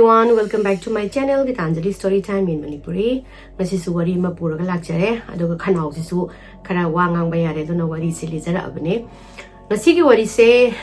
everyone, welcome back to my channel Gitanjali Storytime in Manipuri. Ngasi su wari ma puraga lakjare aduga khanau si su khara wangang ba yare do na wari se lizara abne. Ngasi ki wari se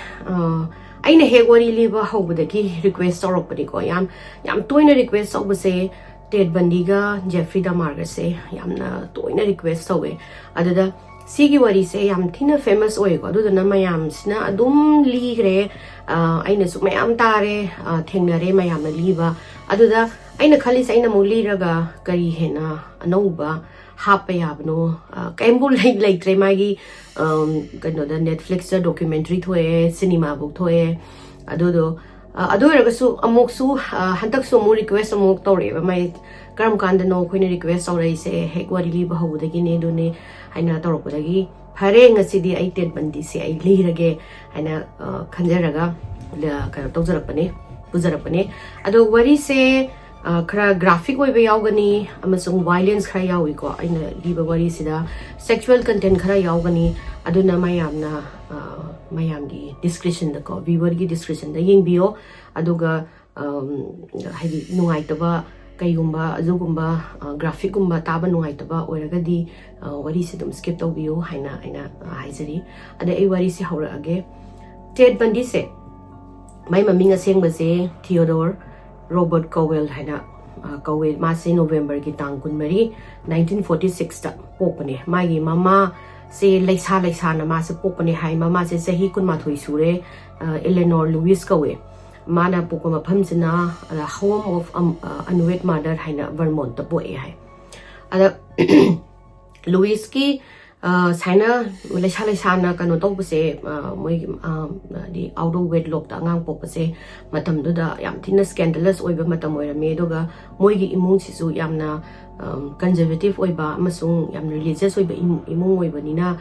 aina he wari liba hobudagi request torokpani ko yam toina request obse Ted Bundy ga Jeffrey Dahmer ga se yamna toina request sowe aduda Sigi wari se yam thina famous oy ko adu na mayam sina adum li gre aina su mayam tare thengnare mayam na liba adu da aina khali se aina muli raga kari hena anouba hapa yabno kaimbu lai tre magi kano da Netflix da documentary thoe cinema book thoe adu raga su amok su hantak su mu request amok tore ba mai karam kanda no khoine request aure se hek wari liba hobudagi ne do ne aina torokudagi phare ngasidi ai Ted Bundy se ai lirage aina khanjaraga ka tawjarakpane bujarakpane ado wari se khara graphic oi ba yaugani amasung violence khara yawi ko aina liba wari sida sexual content khara yaugani aduna mayamgi discretion da ko viewer gi discretion da yengbiyo aduga haidi nungaitaba kaigumba azugumba graphic gumba taba nungaitaba oiragadi wari se dum skip tawbiyo haina aina haizari ada ei wari se haurage Ted Bundy se mai maminga sengba se Theodore Robert Cowell haina Cowell ma se November gi tang kunmari 1946 ta popane magi mama se laisa na ma se popane hai mama se sahi kunma thoi sure Eleanor Lewis Cowell mana pokoma phamsina home of unwed mother haina Vermont ta boe hai ada Louis ki saina laisa na kano to bse moi di out of wedlock ta ngang popase matam do da yam thina scandalous oiba matam oira me doga moi gi imung sisu yamna conservative oiba amasung yam religious oiba imung oiba nina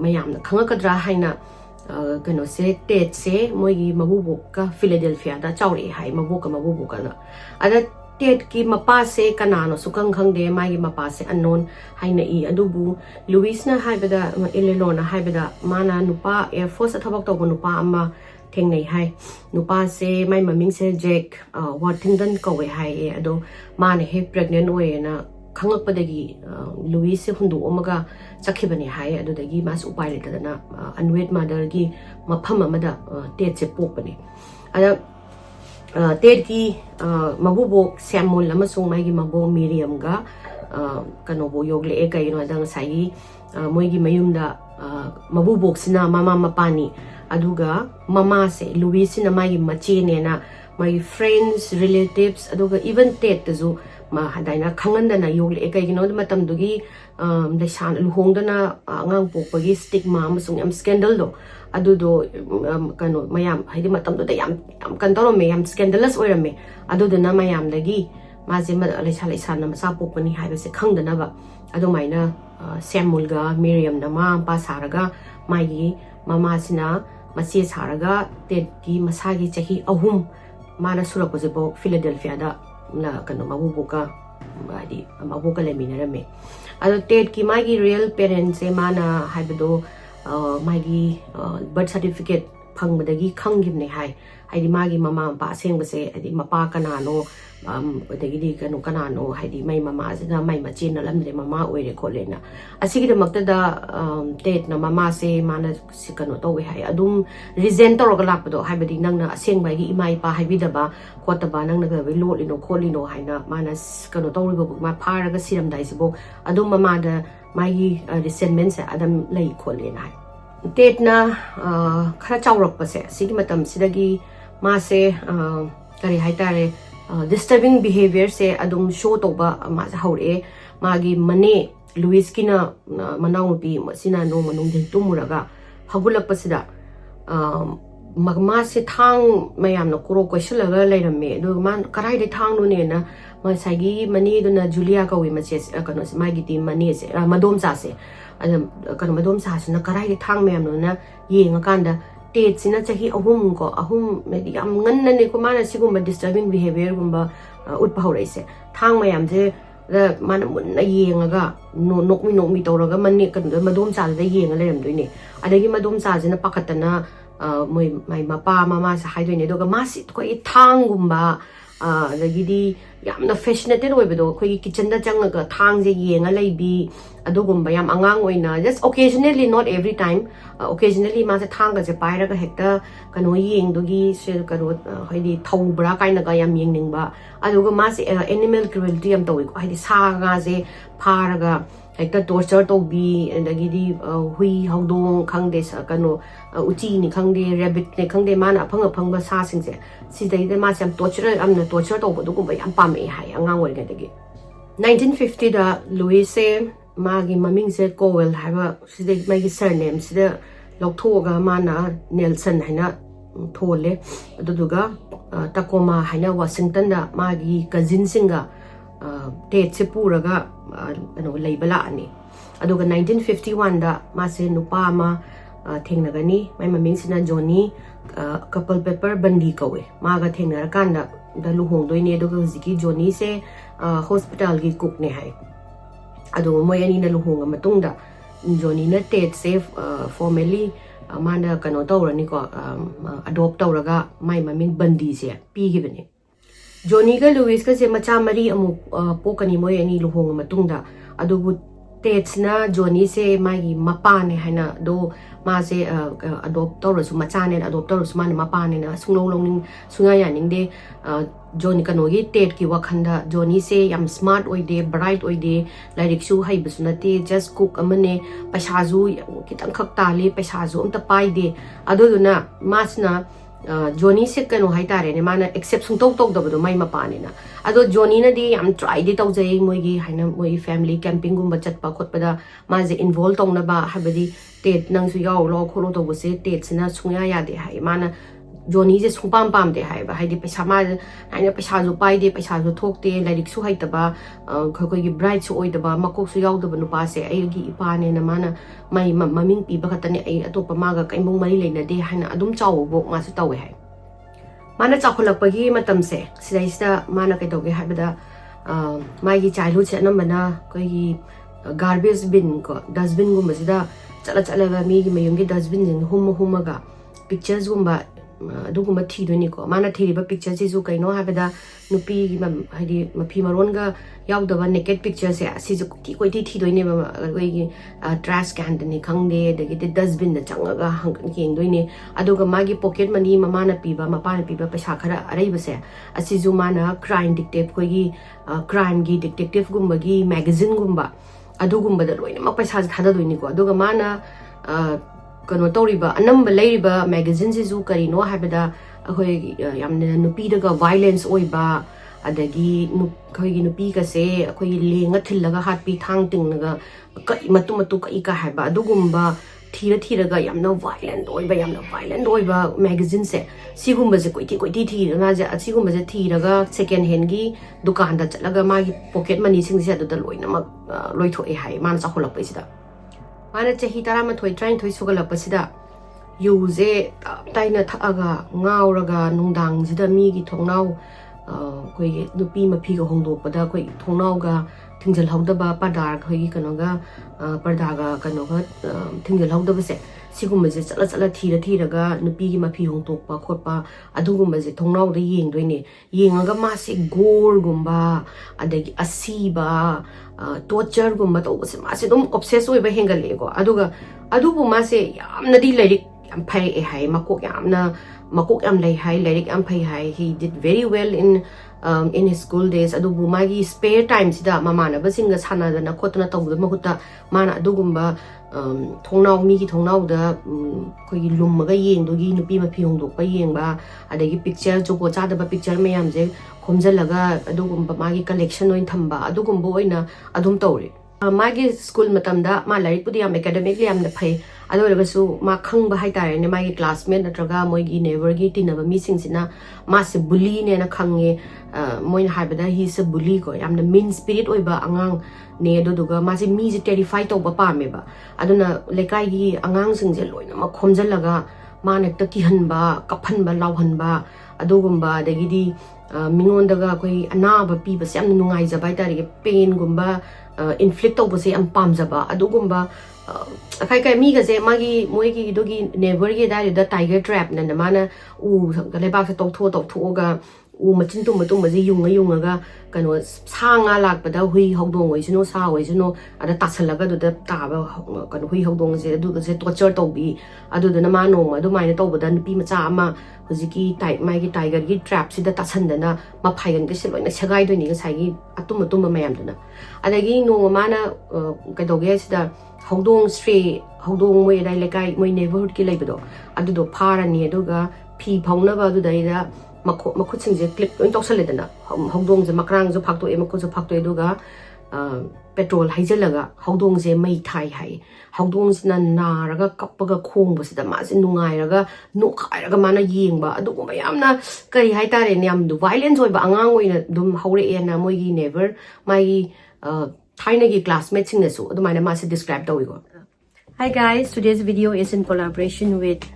mayamna khangakadra haina kano se Ted se moigi mabubuk ka Philadelphia da chauri hai mabuk na ada Ted ki mapa se kanano sukang khangde magi mapa se unknown haina I adubu Louis na haibada Eleanor na haibada mana nupa Air Force thabak tawba nupa ama thengnei hai nupa se mai maming se Jack Worthington kawe hai ado mana he pregnant oye na khangakpadagi Louis se hundu omaga chakhibani hai adudagi mas upai letadana unwed mother gi mapham amada Ted se popani ada Ted ki mabubo Samuel amasung mai gi mabo Miriam ga kanobo yogle e kai no adang sai moi gi mayumda mabubok sina mama mapani aduga mama se Louis sina mai gi machi ne na my friends relatives aduga even Ted tazu ma hadaina khangandana yogle e kai gi no matam dugi lesan luhongdana angang pokpagi stigma amasung am scandal do adudo kano mayam haidi matam do da yam kantoro me yam scandalous oirame adudana mayam dagi maje lesan na masa pokpani haibase khangdana ba adu maina Samuel ga Miriam na ma pa saraga magi mama sina masi saraga Ted ki masagi chahi ahum mana surapojebo Philadelphia da na kano mabubuka adi mabuka leminarame ado Ted ki magi real parents e mana haibado magi birth certificate phangbadagi khanggibne hai haidi magi mama pa sengbase adi mapa kanano adagi di kanano haidi mai mama sina mai machi na lamde mama oire kholena asigi de makta da Ted na mama se mana sikano to we hai adum resent tor galapdo haibadi nangna asengbai gi imai pa haibidaba khotaba nangna ga lo lino kholino haina mana kano to ribo ma pharaga siram dai sibo adum mama da mai resentment se adam lei kholena hai Ted na khara chawrak pase sigi matam sidagi ma se kari haitare disturbing behavior se adum show toba ma haure magi mane Louis kina manaupi sina no manung den tumuraga hagulak pasida magma se thang mayam no kuro kweshalaga leirame do man karai de thang no ne na ma sagi mani do na Julia ka we ma se kano magi ti mani se madom sa se adam kano madom sa na karai de thang mayam no na yenga kanda Ted sina chahi ahum medi yam nganna ne ko mana sigumba disturbing behavior gumba utpa horaise thang mayam je da mana munna yengaga nokmi tawraga mani kan madom sa da yenga leram doine adagi madom sa je na pakatana moi mai mapa mama sa haidoine doga masi ko I thang gumba adagidi yamna fashionated oibedo khoi kitchen da changaga thangje yenga leibi adugumba yam angang oina just occasionally not every time occasionally ma se thanga je paira ga hekta kano yeng dogi se kano haidi thobra kaina ga yam yengning aduga ma se animal cruelty am toy haidi sa ga je phara ga hekta torture to bi adagidi hui haudong khangde sa kano uchi ni khangde rabbit ni khangde mana phanga sa sing je si dai de ma sam torture amna torture to bodu gumba yam pame hai angang oi ga dagi 1950 da Louis se magi maming se Cowell haba si dai magi surname si da loktoga mana Nelson haina thole aduduga Tacoma haina Washington da magi cousin singa Ted se puraga ano leibala ani aduga 1951 da ma se nupa ma thengnagani mai maming sina Johnny couple paper Bundy kawe maga thengnar kanda da luhong doi ne aduga huziki Johnny se hospital gi cook ne hai aduga moi ani na luhong matung da Johnny na Ted se formally mana kano tawrani ko adopt tawraga mai maming Bundy se pi gi bane Johnny ga Louis ka se macha mari amu pokani moi ani luhong matungda adubu Ted na Johnny se magi mapa ne haina do ma se adopt tawrasu macha ne adopt tawrasu mana mapa ne na sunglo longning sungaya ning de Johnny kano gi Ted ki wakhanda Johnny se yam smart oide bright oide like su hai basunate just cook amane paisa ju kitang khak tali paisa ju amta pai de aduna masna Johnny se kano hai tare ne mana accept sung tok tok da mai mapane na ado Johnny na di am try di taw jai moi gi haina moi family camping gum bachat pa khot pada ma je involve tong na ba habadi Ted nang su yaw lo kholo to se Ted sina sungya ya de hai mana Johnny je sungpam pam de hai ba hai di paisa ma haina paisa ju pai de paisa ju thok te like su hai ta ba khoi gi bright su oi da ba makok su yaw da ba nu pa se ai gi ipa ne na mana mai maming pi ba khatane ai atopa ma ga kaimong mari leina de haina adum chaw bok ma su tawe hai mana chakhulak pagi matam se sidaista mana kai doge habada mai gi childhood se namana koi gi garbage bin ko dustbin gum masida chala ga mi gi mayung gi dustbin jin huma ga pictures gumba aduguma thidoni ko mana thiriba picture ji ju kaino habada nupi hadi mapi maron ga yaudaba naked picture se asi ju koi thidoi ba koi gi trash can ni khangde de dustbin da changaga hangkan keng doine aduga magi pocket money mama na piba mapa na piba paisa khara arei ba se asi ju mana crime detective koi gi crime gi detective gumba gi magazine gumba adugumba da loina ma paisa thada doini ko aduga mana kano tawriba anamba leiriba magazine si zu karino habada ahoi yamna nupi daga violence oiba adagi khoi gi nupi ka se khoi lenga thillaga hatpi thang tingnaga kai matu kai ka haba adugumba thira ga yamna violent oiba magazine se sigumba je koi thira na ja sigumba je thiraga second hand gi dukan da chalaga magi pocket money sing se da loina ma loitho e hai man sa kholak paisida mana chahi tarama thoi train thoi sugala pasida yuze taina thaga ngauraga nungdang jida mi gi thongnau koi nupi mapi ga hongdo pada koi thongnau ga thingjal hawdaba padar khoi gi kanoga parda ga kanoga thingjal hawdaba se sigumba je chala thira ga nupi gi mapi hongtok pa khotpa adugumba je thongnau da yeng doine yengaga ma se gor gumba adagi asiba torture gumba to se ma se dum obsess oi ba hengal ego adubu ma se yamna di like am phai e hai makok yam lai hai like am phai hai he did very well in his school days adubu magi spare time sida mama na basinga sana da na khotna tawda mahuta mana adugumba thongnau mi gi thongnau da koi gi lummaga yeng dogi nupi ma phiong dok pa yeng ba adagi picture jogo cha da ba picture mayam je khomjalaga adugumba magi collection oin thamba adugumba oina adum tawre magi school matamda ma larik pudi am academic yam na phai adoragasu ma khangba hai tare ne magi classmate natraga moi gi neighbor gi tinaba mi singsina ma se bully ne na khange moi habada he is a bully ko yam na mean spirit oiba angang ne doduga ma se mi je terrify to ba pa me ba aduna lekai gi angang singje loina ma khomjalaga ma nekta ki hanba kaphan ba lauhan ba adugumba dagi di mingondaga koi anaba pi ba sam nungai jabai tare pain gumba inflict to bose am pam jaba adugumba kai mi ga je magi moi gi dogi neighbor gi da tiger trap na mana u le ba sa tok tho ga ꯎ ꯃꯆꯤꯟ ꯇꯨꯝꯕꯁꯦ ꯌꯨꯡꯉꯒ ꯀꯩꯅꯣ ꯁꯥ ꯉꯥ ꯂꯥꯛꯄꯗ ꯍꯨꯏ ꯍꯧꯗꯣꯡ ꯑꯣꯏꯁꯅꯨ ꯁꯥ ꯑꯣꯏꯁꯅꯨ ꯑꯗ ꯇꯥꯁꯜꯂꯒ ꯑꯗꯨꯗ ꯇꯥꯕ ꯀꯩꯅꯣ ꯍꯨꯏ ꯍꯧꯗꯣꯡꯁꯦ ꯑꯗꯨꯒꯁꯦ ꯇꯣꯔꯆꯔ ꯇꯧꯕꯤ ꯑꯗꯨꯗꯨꯅ ꯃꯥ ꯅꯣꯡꯃ ꯑꯗꯨꯃꯥꯏꯅ ꯇꯧꯕꯗ ꯅꯨꯄꯤ ꯃꯆꯥ ꯑꯃ ꯍꯧꯖꯤꯛꯀꯤ ꯃꯥꯒꯤ ꯇꯥꯏꯒꯔꯒꯤ ꯇ꯭ꯔꯥꯞꯁꯤꯗ ꯇꯥꯁꯟꯗꯅ ꯃꯐꯥꯏꯒꯟꯒꯁꯦ ꯂꯣꯏꯅ ꯁꯦꯒꯥꯏꯗꯣꯏꯅꯤ ꯉꯁꯥꯏꯒꯤ ꯑꯇꯨꯝꯕ ꯃꯌꯥꯝꯗꯨꯅ ꯑꯗꯒꯤ ꯅꯣꯡꯃ ꯃꯥꯅ ꯀꯩꯗꯧꯒꯦ ꯁꯤꯗ ꯍꯧꯗꯣꯡ ꯁ꯭ꯇ꯭ꯔꯦ ꯍꯧꯗꯣꯡ ꯃꯣꯏ ꯑꯗꯥꯏ ꯂꯩꯀꯥꯏ ꯃꯣꯏ ꯅꯦꯕꯔꯍꯨꯗꯀꯤ ꯂꯩꯕꯗꯣ ꯑꯗꯨꯗꯣ ꯐꯥꯔꯅꯤ ꯑꯗꯨꯒ ꯐꯤ ꯐꯥꯎꯅꯕ ꯑꯗꯨꯗꯩꯗ ꯃꯈꯨꯠꯁꯤꯡꯁꯦ ꯀ꯭ꯂꯤꯞ ꯂꯣꯏ ꯇꯧꯁꯜꯂꯦꯗꯅ ꯍꯧꯗꯣꯡꯁꯦ ꯃꯀ꯭ꯔꯥꯡꯁꯨ ꯐꯥꯛꯇꯣꯛꯑꯦ ꯃꯈꯨꯠꯁꯨ ꯐꯥꯛꯇꯣꯛꯑꯦ ꯑꯗꯨꯒ ꯄꯦꯇ꯭ꯔꯣꯜ ꯍꯩꯖꯤꯜꯂꯒ ꯍꯧꯗꯣꯡꯁꯦ ꯃꯩ ꯊꯥꯏ ꯍꯥꯏꯌꯦ ꯍꯧꯗꯣꯡꯁꯤꯅ ꯅꯥꯔꯒ ꯀꯞꯄꯒ ꯈꯣꯡꯕꯁꯤꯗ ꯃꯥꯁꯦ ꯅꯨꯡꯉꯥꯏꯔꯒ ꯅꯣꯛꯈꯥꯏꯔꯒ ꯃꯥꯅ ꯌꯦꯡꯕ ꯑꯗꯨꯒꯨꯝꯕ ꯌꯥꯝꯅ ꯀꯔꯤ ꯍꯥꯏꯇꯥꯔꯦꯅꯦ ꯌꯥꯝ ꯚꯥꯏꯂꯦꯟꯁ ꯑꯣꯏꯕ ꯑꯉꯥꯡ ꯑꯣꯏꯅ ꯑꯗꯨꯝ ꯍꯧꯔꯛꯑꯦꯅ ꯃꯣꯏꯒꯤ ꯅꯦꯕꯔ ꯃꯥꯒꯤ ꯊꯥꯏꯅꯒꯤ ꯀ꯭ꯂꯥꯁꯃꯦꯠꯁꯤꯡꯅꯁꯨ ꯑꯗꯨꯃꯥꯏꯅ ꯃꯥꯁꯦ describe ꯇꯧꯏꯀꯣ. Hi guys, today's video is in collaboration with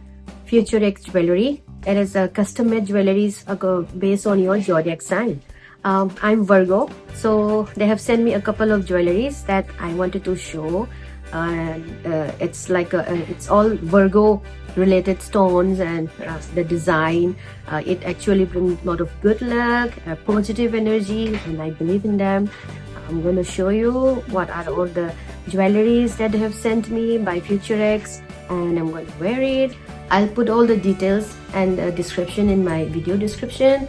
Futurecuex Jewelry. It is a custom-made jewelries based on your zodiac sign. I'm Virgo, so they have sent me a couple of jewelries that I wanted to show. It's like it's all Virgo related stones and the design. It actually brings a lot of good luck, positive energy, and I believe in them. I'm going to show you what are all the jewelries that they have sent me by Futurecuex, and I'm going to wear it. I'll put all the details and description in my video description.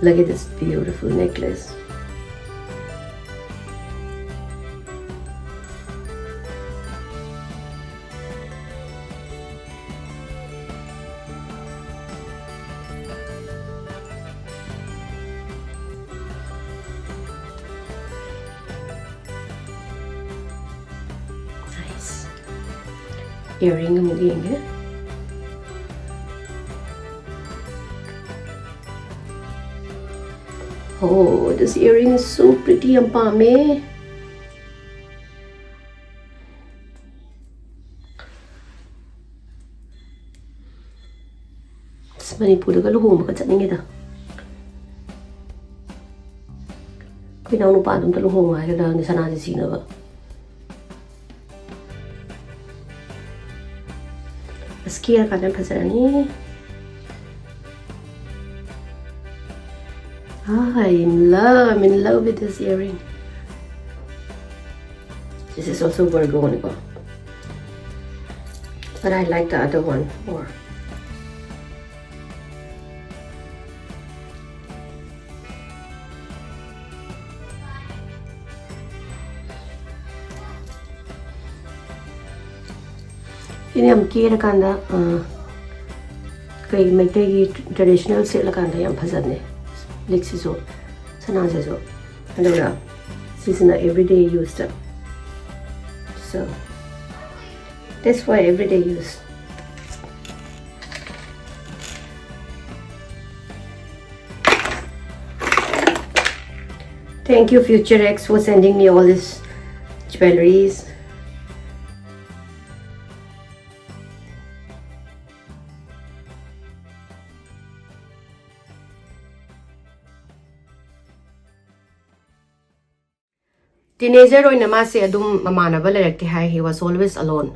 Look at this beautiful necklace. Nice. Earring again. Oh, this earring is so pretty, Ampame. It's Manipur ka luhong baka chatning ita. Kinaw no padong taluhong ay kada ni sana si sina ba. Maskia ka dan pasani. I'm in love with this earring. This is also Virgo, but I like the other one more. Ini am kira kanda kay Maitegi traditional sila kanda yang phazadne. Lexiso, Sanazo, and this is an everyday use. So that's why everyday use. Thank you, Futurecuex, for sending me all these jewelries. Teenager oina mase adum mamanaba larekte hai. He was always alone.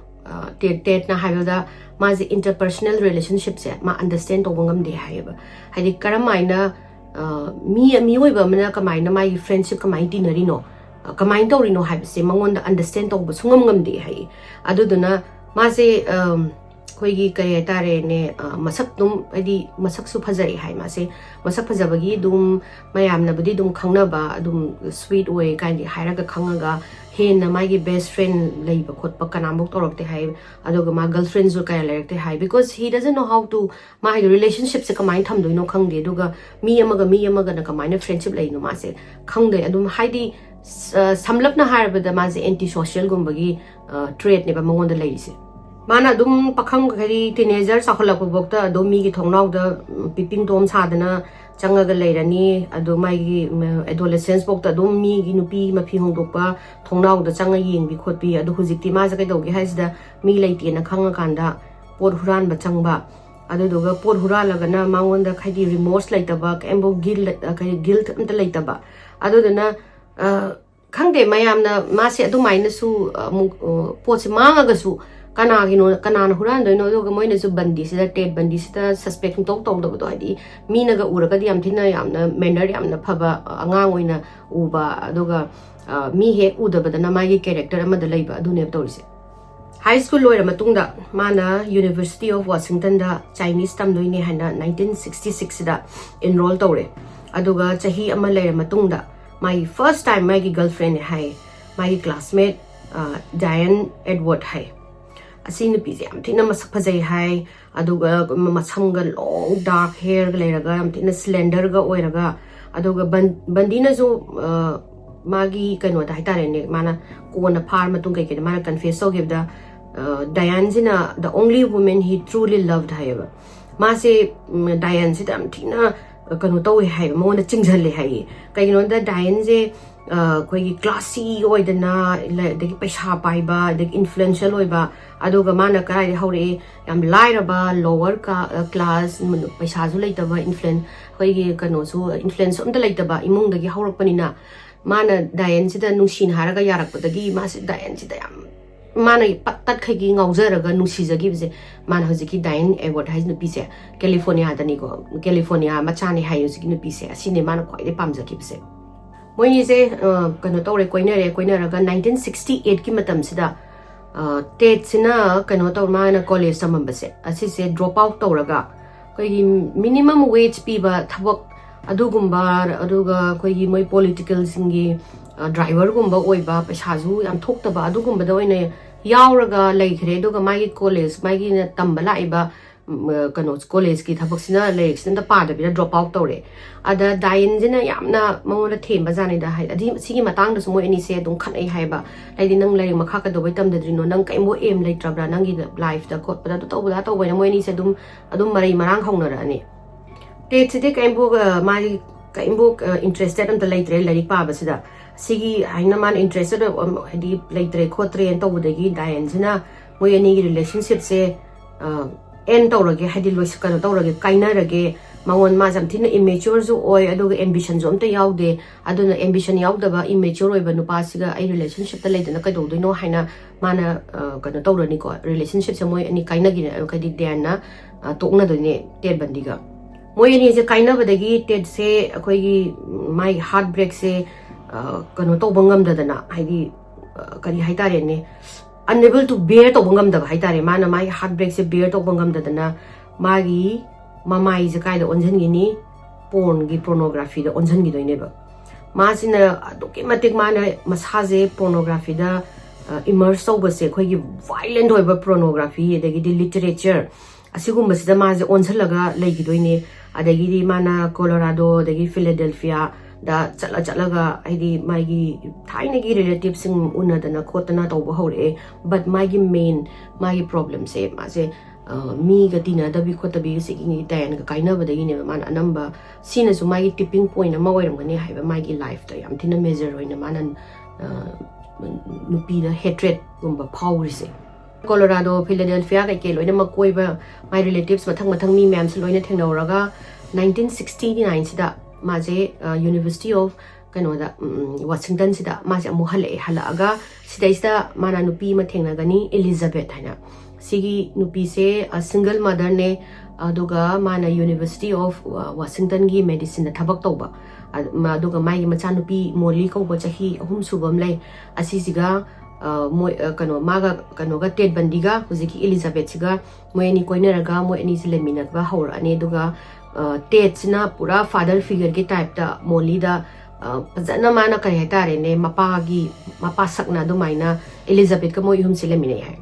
Ted na hayoda mase interpersonal relationship se ma understand tobangam de hayaba. Hadi karamaina mi oiba mana kamaina my friendship kamai dinari no. Kamai tori no habse mangonda understand toba sungam ngam de hai. Aduduna mase ꯑꯩꯈꯣꯏꯒꯤ ꯀꯩ ꯍꯥꯏꯇꯥꯔꯦꯅꯦ ꯃꯁꯛ ꯑꯗꯨꯝ ꯍꯥꯏꯗꯤ ꯃꯁꯛꯁꯨ ꯐꯖꯩ ꯍꯥꯏ ꯃꯥꯁꯦ ꯃꯁꯛ ꯐꯖꯕꯒꯤ ꯑꯗꯨꯝ ꯃꯌꯥꯝꯅꯕꯨꯗꯤ ꯑꯗꯨꯝ ꯈꯪꯅꯕ ꯑꯗꯨꯝ ꯁ꯭ꯋꯤꯠ ꯑꯣꯏ ꯀꯥꯏꯅ ꯍꯥꯏꯔꯒ ꯈꯪꯉꯒ ꯍꯦꯟꯅ ꯃꯥꯒꯤ ꯕꯦꯁ ꯐ꯭ꯔꯦꯟ ꯂꯩꯕ ꯈꯣꯠꯄ ꯀꯅꯥꯃꯨꯛ ꯇꯧꯔꯛꯇꯦ ꯍꯥꯏ ꯑꯗꯨꯒ ꯃꯥ ꯒꯔꯜ ꯐ꯭ꯔꯦꯟꯁꯨ ꯀꯌꯥ ꯂꯩꯔꯛꯇꯦ ꯍꯥꯏ ꯕꯤꯀꯣꯖ ꯍꯤ ꯗꯖꯟ ꯅꯣ ꯍꯥꯎ ꯇꯨ ꯃꯥꯒꯤ ꯔꯤꯂꯦꯁꯟꯁꯤꯞꯁꯦ ꯀꯃꯥꯏꯅ ꯊꯝꯗꯣꯏꯅꯣ ꯈꯪꯗꯦ ꯑꯗꯨꯒ ꯃꯤ ꯑꯃꯒꯅ ꯀꯃꯥꯏꯅ ꯐ꯭ꯔꯦꯟꯁꯤꯞ ꯂꯩꯅꯣ ꯃꯥꯁꯦ ꯈꯪꯗꯦ ꯑꯗꯨꯝ ꯍꯥꯏꯗꯤ ꯁꯝꯂꯞꯅ ꯍꯥꯏꯔꯕꯗ ꯃꯥꯁꯦ ꯑꯦꯟꯇꯤ ꯁꯣꯁꯤꯌꯦꯜꯒꯨꯝꯕꯒꯤ ꯇ꯭ꯔꯦꯠꯅꯦꯕ ꯃꯉꯣꯟꯗ ꯂꯩꯔꯤꯁꯦ ꯃꯥꯅ ꯑꯗꯨꯝ ꯄꯥꯈꯪ ꯍꯥꯏꯗꯤ ꯇꯤꯅꯦꯖꯔ ꯆꯥꯎꯈꯠꯂꯛꯄꯐꯥꯎꯗ ꯑꯗꯨꯝ ꯃꯤꯒꯤ ꯊꯣꯡꯅꯥꯎꯗ ꯄꯤꯄꯤꯡ ꯇꯣꯝ ꯁꯥꯗꯅ ꯆꯪꯉꯒ ꯂꯩꯔꯅꯤ ꯑꯗꯣ ꯃꯥꯒꯤ ꯑꯦꯗꯣꯂꯦꯁꯦꯟꯁꯐꯥꯎꯗ ꯑꯗꯨꯝ ꯃꯤꯒꯤ ꯅꯨꯄꯤ ꯃꯐꯤ ꯍꯣꯡꯗꯣꯛꯄ ꯊꯣꯡꯅꯥꯎꯗ ꯆꯪꯉ ꯌꯦꯡꯕꯤ ꯈꯣꯠꯄꯤ ꯑꯗꯣ ꯍꯧꯖꯤꯛꯇꯤ ꯃꯥꯁꯦ ꯀꯩꯗꯧꯒꯦ ꯍꯥꯏꯁꯤꯗ ꯃꯤ ꯂꯩꯇꯦꯅ ꯈꯪꯉꯀꯥꯟꯗ ꯄꯣꯠ ꯍꯨꯔꯥꯟꯕ ꯆꯪꯕ ꯑꯗꯨꯗꯨꯒ ꯄꯣꯠ ꯍꯨꯔꯥꯜꯂꯒꯅ ꯃꯉꯣꯟꯗ ꯍꯥꯏꯗꯤ ꯔꯤꯃꯣꯔꯁ ꯂꯩꯇꯕ ꯀꯩꯝꯐꯥꯎ ꯒꯤꯜꯠ ꯑꯝꯇ ꯂꯩꯇꯕ ꯑꯗꯨꯗꯨꯅ ꯈꯪꯗꯦ ꯃꯌꯥꯝꯅ ꯃꯥꯁꯦ ꯑꯗꯨꯃꯥꯏꯅꯁꯨ ꯑꯃꯨꯛ ꯄꯣꯠꯁꯦ ꯃꯥꯡꯉꯒꯁꯨ ꯀꯅꯥꯅ ꯍꯨꯔꯥꯟꯗꯣꯏꯅꯣ ꯑꯗꯨꯒ ꯃꯣꯏꯅꯁꯨ ꯕꯟꯗꯤꯁꯤꯗ ꯇꯦꯠ ꯕꯟꯗꯤꯁꯤꯗ ꯁꯁꯄꯦꯛ ꯁꯨꯡꯇꯧ ꯇꯧꯗꯕꯗꯣ ꯍꯥꯏꯗꯤ ꯃꯤꯅꯒ ꯎꯔꯒꯗꯤ ꯌꯥꯝ ꯊꯤꯅ ꯌꯥꯝꯅ ꯃꯦꯅꯔ ꯌꯥꯝꯅ ꯐꯕ ꯑꯉꯥꯡ ꯑꯣꯏꯅ ꯎꯕ ꯑꯗꯨꯒ ꯃꯤ ꯍꯦꯛ ꯎꯗꯕꯗꯅ ꯃꯥꯒꯤ ꯀꯦꯔꯦꯛꯇꯔ ꯑꯃꯗ ꯂꯩꯕ ꯑꯗꯨꯅꯦꯕ ꯇꯧꯔꯤꯁꯦ ꯍꯥꯏ ꯁ꯭ꯀꯨꯜ ꯂꯣꯏꯔ ꯃꯇꯨꯡꯗ ꯃꯥꯅ ꯌꯨꯅꯤꯚꯔꯁꯤꯇꯤ ꯑꯣꯐ ꯋꯥꯁꯤꯡꯇꯟꯗ ꯆꯥꯏꯅꯤꯁ ꯇꯝꯗꯣꯏꯅꯦ ꯍꯥꯏꯅ 1966ꯁꯤꯗ ꯏꯟꯔꯣꯜ ꯇꯧꯔꯦ ꯑꯗꯨꯒ ꯆꯍꯤ ꯑꯃ ꯂꯩꯔ ꯃꯇꯨꯡꯗ ꯃꯥꯒꯤ ꯐꯥꯔꯁ ꯇꯥꯏꯝ ꯃꯥꯒꯤ ꯒꯔꯜꯐ꯭ꯔꯦꯟꯅꯦ ꯍꯥꯏ ꯃꯥꯒꯤ ꯀ꯭ꯂꯥꯁꯃꯦꯠ ꯗꯥꯏꯟ ꯑꯦꯗꯋꯥꯔꯗ ꯍꯥꯏ ꯑꯁꯤ ꯅꯨꯄꯤꯁꯦ ꯌꯥꯝ ꯊꯤꯅ ꯃꯁꯛ ꯐꯖꯩ ꯍꯥꯏ ꯑꯗꯨꯒ ꯃꯁꯝꯒ ꯂꯣꯡ ꯗꯥꯔꯛ ꯍꯦꯌꯔꯒ ꯂꯩꯔꯒ ꯌꯥꯝ ꯊꯤꯅ ꯁ꯭ꯂꯦꯟꯗꯔꯒ ꯑꯣꯏꯔꯒ ꯑꯗꯨꯒ ꯕꯟꯗꯤꯅꯁꯨ ꯃꯥꯒꯤ ꯀꯩꯅꯣꯗ ꯍꯥꯏꯇꯥꯔꯦꯅꯦ ꯃꯥꯅ ꯀꯣꯟꯅ ꯐꯥꯔ ꯃꯇꯨꯡ ꯀꯩꯀꯩꯗ ꯃꯥꯅ ꯀꯟꯐꯦꯁ ꯇꯧꯈꯤꯕꯗ ꯗꯥꯌꯥꯟꯁꯤꯅ ꯗ ꯑꯣꯡꯂꯤ ꯋꯨꯃꯦꯟ ꯍꯤ ꯇ꯭ꯔꯨꯂꯤ ꯂꯚഡ് ꯍꯥꯏꯌꯦꯕ ꯃꯥꯁꯦ ꯗꯥꯌꯥꯟꯁꯤꯗ ꯌꯥꯝ ꯊꯤꯅ ꯀꯩꯅꯣ ꯇꯧꯋꯦ ꯍꯥꯏꯌꯦꯕ ꯃꯉꯣꯟꯗ ꯆꯤꯡꯁꯤꯜꯂꯦ ꯍꯥꯏꯌꯦ ꯀꯩꯒꯤꯅꯣꯗ ꯗꯥꯌꯟꯁꯦ ꯑꯩꯈꯣꯏꯒꯤ ꯀ꯭ꯂꯥꯁꯤ ꯑꯣꯏꯗꯅ ꯑꯗꯒꯤ ꯄꯩꯁా ꯄꯥꯏꯕ ꯑꯗꯒꯤ ꯏꯟꯐ꯭ꯂꯨꯌꯦꯟꯁꯤꯌꯦꯜ ꯑꯣꯏꯕ ꯑꯗꯨꯒ ꯃꯥꯅ ꯀꯗꯥꯏꯗ ꯍꯧꯔꯛꯑꯦ ꯌꯥꯝ ꯂꯥꯏꯔꯕ ꯂꯣꯋꯔ ꯀ꯭ꯂꯥꯁ ꯄꯩꯁꯥꯁꯨ ꯂꯩꯇꯕ ꯑꯩꯈꯣꯏꯒꯤ ꯀꯩꯅꯣꯁꯨ ꯏꯟꯐ꯭ꯂꯨꯌꯦꯟꯁ ꯑꯝꯇ ꯂꯩꯇꯕ ꯏꯃꯨꯡꯗꯒꯤ ꯍꯧꯔꯛꯄꯅꯤ나 ꯃꯥꯅ ꯗꯥꯌꯟꯁꯤꯗ ꯅꯨꯡꯁꯤꯅ ꯍꯥꯏꯔꯒ ꯌꯥꯔꯛꯄꯗꯒꯤ ꯃꯥꯁꯦ ꯗꯥꯌꯟꯁꯤꯗ ꯌꯥꯝ ꯃꯥꯅ ꯇꯠꯈꯩꯒꯤ ꯉꯥꯎꯖꯔꯒ ꯅꯨꯡꯁꯤꯖꯈꯤꯕꯁꯦ ꯃꯥꯅ ꯍꯧꯖꯤꯛꯀꯤ ꯗꯥꯏꯟ ꯑꯦꯗꯋꯥꯔꯗ ꯍꯥꯏꯁꯤ ꯅꯨꯄꯤꯁꯦ ꯀꯦꯂꯤꯐꯣꯔꯅꯤꯌꯥꯗꯅꯤꯀꯣ ꯀꯦꯂꯤꯐꯣꯔꯅꯤꯌꯥ ꯃꯆꯥꯅꯤ ꯍꯥꯏ ꯍꯧꯖꯤꯛꯀꯤ ꯅꯨꯄꯤꯁꯦ ꯑꯁꯤꯅꯦ ꯃꯥꯅ ꯈ꯭ꯋꯥꯏꯗꯒꯤ ꯄꯥꯝꯖꯈꯤꯕꯁꯦ ꯃꯣꯏꯅꯤꯁꯦ ꯀꯩꯅꯣ ꯇꯧꯔꯦ ꯀꯣꯏꯅꯔꯒ 1968ꯀꯤ ꯃꯇꯝꯁꯤꯗ ꯇꯦꯠꯁꯤꯅ ꯀꯩꯅꯣ ꯇꯧ ꯃꯥꯅ ꯀꯣꯂꯦꯖ ꯇꯝꯃꯝꯕꯁꯦ ꯑꯁꯤꯁꯦ ꯗ꯭ꯔꯣꯞ ꯑꯥꯎꯠ ꯇꯧꯔꯒ ꯑꯩꯈꯣꯏꯒꯤ ꯃꯤꯅꯤꯃꯝ ꯋꯦꯖ ꯄꯤꯕ ꯊꯕꯛ ꯑꯗꯨꯒꯨꯝꯕ ꯑꯗꯨꯒ ꯑꯩꯈꯣꯏꯒꯤ ꯃꯣꯏ ꯄꯣꯂꯤꯇꯤꯀꯦꯜꯁꯤꯡꯒꯤ ꯗ꯭ꯔꯥꯏꯚꯔꯒꯨꯝꯕ ꯑꯣꯏꯕ ꯄꯩꯁꯥꯁꯨ ꯌꯥꯝ ꯊꯣꯛꯇꯕ ꯑꯗꯨꯒꯨꯝꯕꯗ ꯑꯣꯏꯅ ꯌꯥꯎꯔꯒ ꯂꯩꯈ꯭ꯔꯦ ꯑꯗꯨꯒ ꯃꯥꯒꯤ ꯀꯣꯂꯦꯖ ꯃꯥꯒꯤꯅ ꯇꯝꯕ ꯂꯥꯛꯏꯕ ꯀꯩꯅꯣ ꯀꯣꯂꯦꯖꯀꯤ ꯊꯕꯛꯁꯤꯅ ꯂꯥꯏꯔꯤꯛꯁꯤꯅ ꯑꯝꯇ ꯄꯥꯗꯕꯤꯗ ꯗ꯭ꯔꯣꯞ ꯑꯥꯎꯠ ꯇꯧꯔꯦ ꯑꯗ ꯗꯥꯏꯟꯁꯤꯅ ꯌꯥꯝꯅ ꯃꯉꯣꯟꯗ ꯊꯦꯝꯕꯖꯥꯠꯅꯤꯗ ꯍꯥꯏꯗꯤ ꯁꯤꯒꯤ ꯃꯇꯥꯡꯗꯁꯨ ꯃꯣꯏ ꯑꯅꯤꯁꯦ ꯑꯗꯨꯝ ꯈꯠꯅꯩ ꯍꯥꯏꯕ ꯍꯥꯏꯗꯤ ꯅꯪ ꯂꯥꯏꯔꯤꯛ ꯃꯈꯥ ꯀꯩꯗꯧꯕꯩ ꯇꯝꯗꯗ꯭ꯔꯤꯅꯣ ꯅꯪ ꯀꯩꯝꯕꯨ ꯑꯦꯝ ꯂꯩꯇ꯭ꯔꯕ꯭ꯔꯥ ꯅꯪꯒꯤ ꯂꯥꯏꯐꯇ ꯈꯣꯠꯄꯗ ꯑꯗꯨ ꯇꯧꯕꯗ ꯇꯧꯕꯩꯅ ꯃꯣꯏ ꯑꯅꯤꯁꯦ ꯑꯗꯨꯝ ꯃꯔꯩ ꯃꯔꯥꯡ ꯍꯧꯅꯔꯛꯑꯅꯤ ꯇꯦꯠꯁꯤꯗꯤ ꯃꯥꯒꯤ ꯀꯩꯝꯕꯨ ꯏꯟꯇꯔꯦꯁꯇꯦꯠ ꯑꯝꯇ ꯂꯩꯇ꯭ꯔꯦ ꯂꯥꯏꯔꯤꯛ ꯄꯥꯕꯁꯤꯗ ꯁꯤꯒꯤ ꯍꯥꯏꯅ ꯃꯥꯅ ꯏꯟꯇꯔꯦꯁꯇꯦꯠ ꯍꯥꯏꯗꯤ ꯂꯩꯇ꯭ꯔꯦ ꯈꯣꯠꯇ꯭ꯔꯦꯅ ꯇꯧꯕꯗꯒꯤ ꯗꯥꯌꯟꯁꯤꯅ ꯃꯣꯏ ꯑꯅꯤꯒꯤ ꯔꯤꯂꯦꯁꯟꯁꯤꯞꯁꯦ ꯑꯦꯟ ꯇꯧꯔꯒꯦ ꯍꯥꯏꯗꯤ ꯀꯩꯅꯣ ꯇꯧꯔꯒꯦ ꯀꯥꯏꯅꯔꯒꯦ ꯃꯥꯁꯦ ꯌꯥꯝ ꯊꯤꯅ ꯏꯃꯦꯆꯣꯔꯁꯨ ꯑꯣꯏ ꯑꯗꯨꯒ ꯑꯦꯝꯕꯤꯁꯟꯁꯨ ꯑꯝꯇ ꯌꯥꯎꯗꯦ ꯑꯗꯨꯅ ꯑꯦꯝꯕꯤꯁꯟ ꯌꯥꯎꯗꯕ ꯏꯃꯦꯆꯣꯔ ꯑꯣꯏꯕ ꯅꯨꯄꯥꯁꯤꯒ ꯑꯩ ꯔꯤꯂꯦꯁꯟꯁꯤꯞꯇ ꯂꯩꯗꯅ ꯀꯩꯗꯧꯗꯣꯏꯅꯣ ꯍꯥꯏꯅ ꯃꯥꯅ ꯀꯩꯅꯣ ꯇꯧꯔꯅꯤꯀꯣ ꯔꯤꯂꯦꯁꯟꯁꯤꯞꯁꯦ ꯃꯣꯏ ꯑꯅꯤ ꯀꯥꯏꯅꯒꯤꯅꯦ ꯍꯥꯏꯗꯤ ꯗꯦꯟꯅ ꯇꯣꯛꯅꯗꯣꯏꯅꯦ ꯇꯦꯠ ꯕꯟꯗꯤꯒ ꯃꯣꯏ ꯑꯅꯤꯁꯦ ꯀꯥꯏꯅꯕꯗꯒꯤ ꯇꯦꯠꯁꯦ ꯑꯩꯈꯣꯏꯒꯤ ꯃꯥꯒꯤ ꯍꯥꯔꯠ ꯕ꯭ꯔꯦꯛꯁꯦ ꯀꯩꯅꯣ ꯇꯧꯕ ꯉꯝꯗꯗꯅ ꯍꯥꯏꯗꯤ ꯀꯔꯤ ꯍꯥꯏꯇꯥꯔꯦꯅꯦ unable to bear ꯇꯧꯕ ꯉꯝꯗꯕ ꯍꯥꯏꯇꯥꯔꯦ ꯃꯥꯅ ꯃꯥꯒꯤ ꯍꯥꯔꯠ ꯕ꯭ꯔꯦꯛꯁꯦ bear ꯇꯧꯕ ꯉꯝꯗꯗꯅ ꯃꯥꯒꯤ ꯃꯃꯥꯏꯁꯦ ꯀꯥꯏꯗ ꯑꯣꯟꯁꯤꯟꯈꯤꯅꯤ ꯄꯣꯔꯟꯒꯤ ꯄꯣꯔꯅꯣꯒ꯭ꯔꯥꯐꯤꯗ ꯑꯣꯟꯁꯤꯟꯈꯤꯗꯣꯏꯅꯦꯕ ꯃꯥꯁꯤꯅ ꯑꯗꯨꯛꯀꯤ ꯃꯇꯤꯛ ꯃꯥꯅ ꯃꯁꯥꯁꯦ ꯄꯣꯔꯅꯣꯒ꯭ꯔꯥꯐꯤꯗ ꯏꯃꯔꯁ ꯇꯧꯕꯁꯦ ꯑꯩꯈꯣꯏꯒꯤ ꯚꯥꯏꯂꯦꯟꯠ ꯑꯣꯏꯕ ꯄꯣꯔꯅꯣꯒ꯭ꯔꯥꯐꯤ ꯑꯗꯒꯤꯗꯤ ꯂꯤꯇꯔꯦꯆꯔ ꯑꯁꯤꯒꯨꯝꯕꯁꯤꯗ ꯃꯥꯁꯦ ꯑꯣꯟꯁꯤꯜꯂꯒ ꯂꯩꯈꯤꯗꯣꯏꯅꯦ ꯑꯗꯒꯤꯗꯤ ꯃꯥꯅ ꯀꯣꯂꯣꯔꯥꯗꯣ ꯑꯗꯒꯤ ꯐꯤꯂꯥꯗꯦꯜꯐꯤꯌꯥꯗ ꯆꯠꯂꯒ ꯍꯥꯏꯗꯤ ꯃꯥꯒꯤ ꯊꯥꯏꯅꯒꯤ ꯔꯤꯂꯦꯇꯤꯚꯁꯤꯡ ꯎꯅꯗꯅ ꯈꯣꯠꯇꯅ ꯇꯧꯕ ꯍꯧꯔꯛꯑꯦ ꯕꯠ ꯃꯥꯒꯤ ꯄ꯭ꯔꯣꯕ꯭ꯂꯦꯝꯁꯦ ꯃꯥꯁꯦ ꯃꯤꯒ ꯇꯤꯟꯅꯗꯕꯤ ꯈꯣꯠꯇꯕꯤ ꯁꯤꯒꯤ ꯗꯥꯌꯟꯒ ꯀꯥꯏꯅꯕꯗꯒꯤꯅꯦꯕ ꯃꯥꯅ ꯑꯅꯝꯕ ꯁꯤꯅꯁꯨ ꯃꯥꯒꯤ ꯇꯤꯞꯄꯤꯡ ꯄꯣꯏꯟ ꯑꯃ ꯑꯣꯏꯔꯝꯒꯅꯤ ꯍꯥꯏꯕ ꯃꯥꯒꯤ ꯂꯥꯏꯐꯇ ꯌꯥꯝ ꯊꯤꯅ ꯃꯦꯖꯔ ꯑꯣꯏꯅ ꯃꯥꯅ ꯅꯨꯄꯤꯗ ꯍꯦꯇ꯭ꯔꯦꯠꯒꯨꯝꯕ ꯐꯥꯎꯔꯤꯁꯦ ꯀꯣꯂꯣꯔꯥꯗꯣ ꯐꯤꯂꯥꯗꯦꯜꯐꯤꯌꯥ ꯀꯩꯀꯩ ꯂꯣꯏꯅꯃꯛ ꯀꯣꯏꯕ ꯃꯥꯏ ꯔꯤꯂꯦꯇꯤꯚꯁ ꯃꯊꯪ ꯃꯤ ꯃꯌꯥꯝꯁꯦ ꯂꯣꯏꯅ ꯊꯦꯡꯅꯔꯒ 1969ꯁꯤꯗ ꯃꯥꯁꯦ ꯌꯨꯅꯤꯚꯔꯁꯤꯇꯤ ꯑꯣꯐ ꯀꯩꯅꯣꯗ ꯋꯥꯁꯤꯡꯇꯟꯁꯤꯗ ꯃꯥꯁꯦ ꯑꯃꯨꯛ ꯍꯜꯂꯛꯑꯒ ꯁꯤꯗꯩꯁꯤꯗ ꯃꯥꯅ ꯅꯨꯄꯤ ꯑꯃ ꯊꯦꯡꯅꯒꯅꯤ ꯑꯦꯂꯤꯖꯥꯕꯦꯠ ꯍꯥꯏꯅ ꯁꯤꯒꯤ ꯅꯨꯄꯤꯁꯦ ꯁꯤꯡꯒꯜ ꯃꯗꯔꯅꯦ ꯑꯗꯨꯒ ꯃꯥꯅ ꯌꯨꯅꯤꯚꯔꯁꯤꯇꯤ ꯑꯣꯐ ꯋꯥꯁꯤꯡꯇꯟꯒꯤ ꯃꯦꯗꯤꯁꯤꯟꯗ ꯊꯕꯛ ꯇꯧꯕ ꯑꯗꯨꯒ ꯃꯥꯒꯤ ꯃꯆꯥꯅꯨꯄꯤ ꯃꯣꯂꯤ ꯀꯧꯕ ꯆꯍꯤ 3 ꯁꯨꯕ ꯑꯃ ꯂꯩ ꯑꯁꯤꯁꯤꯒ moi kano maga kano ga Ted Bundy ga huziki Elizabeth siga moi ani koinaraga moi ani sileminaga haur ani duga Ted sina pura father figure ki type da Molly da pazana mana kari hatare ne mapa sakna do maina Elizabeth ka moi hum silemine hai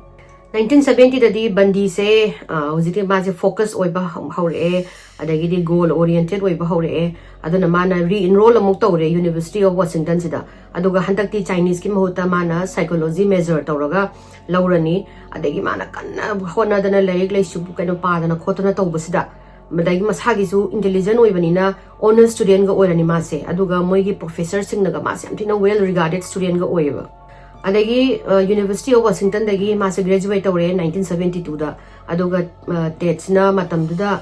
1970 dadi Bundy se huziki ma se focus oiba haure adagidi goal oriented oiba haure aduna mana re-enroll amuk tawre University of Washington sida aduga handakti Chinese ki mahuta mana psychology major tawraga laurani adagi mana kanna hona dana laik laisu kaino padana khotana tawbasida madagi masagi su intelligent oibanina honor student ga oirani mase aduga moigi professor singnaga mase amthina well regarded student ga oiba adagi University of Washington dagi mase graduate tawre 1972 da aduga Tetsna matamduda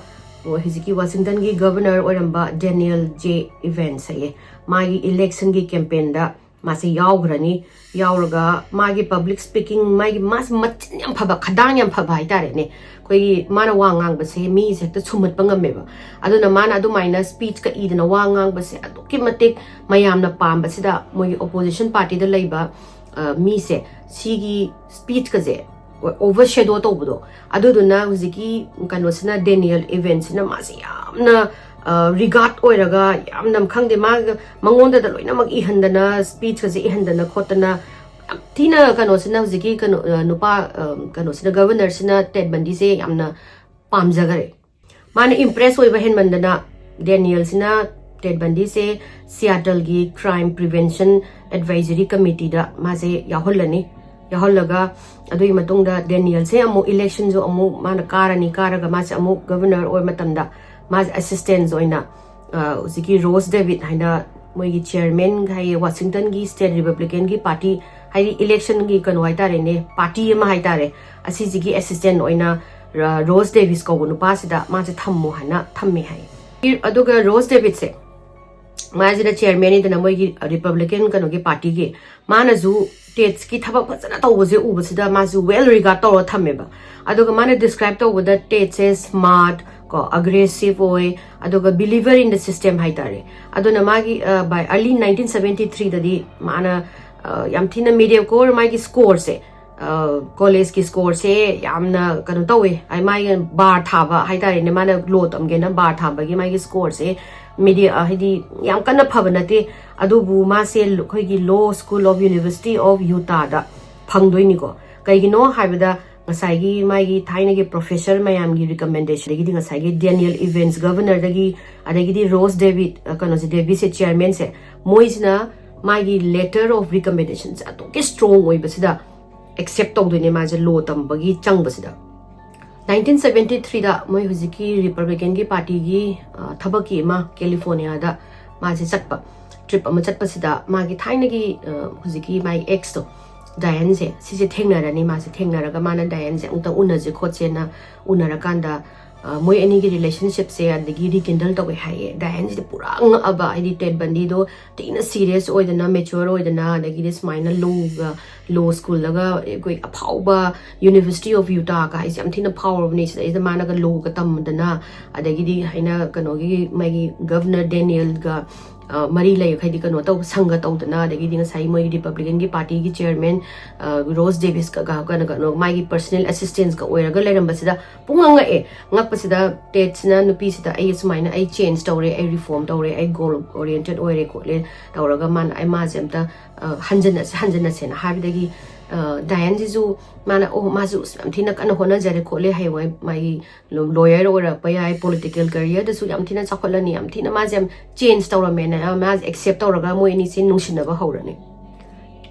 hiziki Washington gi governor oramba Daniel J. Evans hai magi election gi campaign da masi yaugrani yauraga magi public speaking magi mas machin yam phaba khadang yam phaba haitare ne koi mana wangang ba se mi se ta chumat pangame ba aduna mana adu minus speech ka idna wangang ba se adu ki matik mayam na pam ba sida moi opposition party da leiba mi se sigi speech ka je overshadow tawbudo aduduna huziki kanosina Daniel Evans na masi yamna regard oiraga yamnam khangde mangonda da loina mag ihandana speech kaze ihandana khotana tina kanosina huziki nupa kanosina governor sina Ted Bundy se yamna pamjagare mana impress oiba henmandana Daniel sina Ted Bundy se Seattle gi crime prevention advisory committee da maze yahollani yahollaga adui matungda Daniel se amu election jo amu mana karani karaga mas amu governor or matamda mas assistant joina ziki Rose David haina moigi chairman gai Washington gi state republican gi party hai election gi kanu haitare ne party ma haitare asi ziki assistant oina Rose Davis ko gunu pasida ma se thammo hana thamme hai aduga Rose David se माजिदा chairman इदना मोगी Republican कनो के party के माना जु टेट्स की थबक फजना तौबसे उबसिदा माजु well regard तौर थमेबा अदुगा माने डिस्क्राइब तौबदा टेट्स इज स्मार्ट को अग्रेसिव ओय अदुगा बिलीवर इन द सिस्टम हाइतारे अदुना मागी बाय अर्ली 1973 ददी माना यामथिना मीडिया कोर मागी स्कोर से कॉलेज की स्कोर से यामना कनो तौवे आई माई बार थाबा हाइतारे ने माना लो तमगेना बार थाबगी मागी स्कोर से media hidi yam kana phabanate adubu ma se khoi gi law school of University of Utah da phangdoi ni ko kai gi no haibada ngasai gi mai gi thaina gi professor mayam gi recommendation gi ngasai gi Daniel Evans governor da gi adagi di Rose David kana se Davis se chairman se moisna mai gi letter of recommendations ato ke strong oi basida accept tawdoi ne ma je law tam bagi chang basida 1973 da moi huziki Republican gi party gi thabaki ma California da ma se chatpa trip ama chatpa sida ma gi thaina gi huziki my ex to Diane se si se thengnara ni ma se thengnara ga mana Diane se ungta unaje khotse na unara kanda moi ani gi relationship se adigi rekindle to hai Diane se pura aba idi Ted Bundy do tina serious oidana mature oidana adigi this minor law school laga koi aphauba University of Utah ka is amthina power of nature is the mana ga law ka tamdana adagi di haina kano gi magi governor Daniel ga mari lai khai di kano to sanga tawdana adagi di ngasai moi Republican gi party gi chairman Rose Davis ka no magi personal assistants ka oiraga leiramba sida punganga e ngakpasida Tetsna nupi sida ai sumaina ai change tawre ai reform tawre ai goal oriented oire ko le tawraga man ai ma jamta hanjana se na habidagi Diane jisu mana oh mazu amthina kana hona jare khole hai wai mai lawyer ora pai political career da su amthina chakholani amthina ma jam change tawra mena ma accept tawraga moi ni sin nungsina ba haurani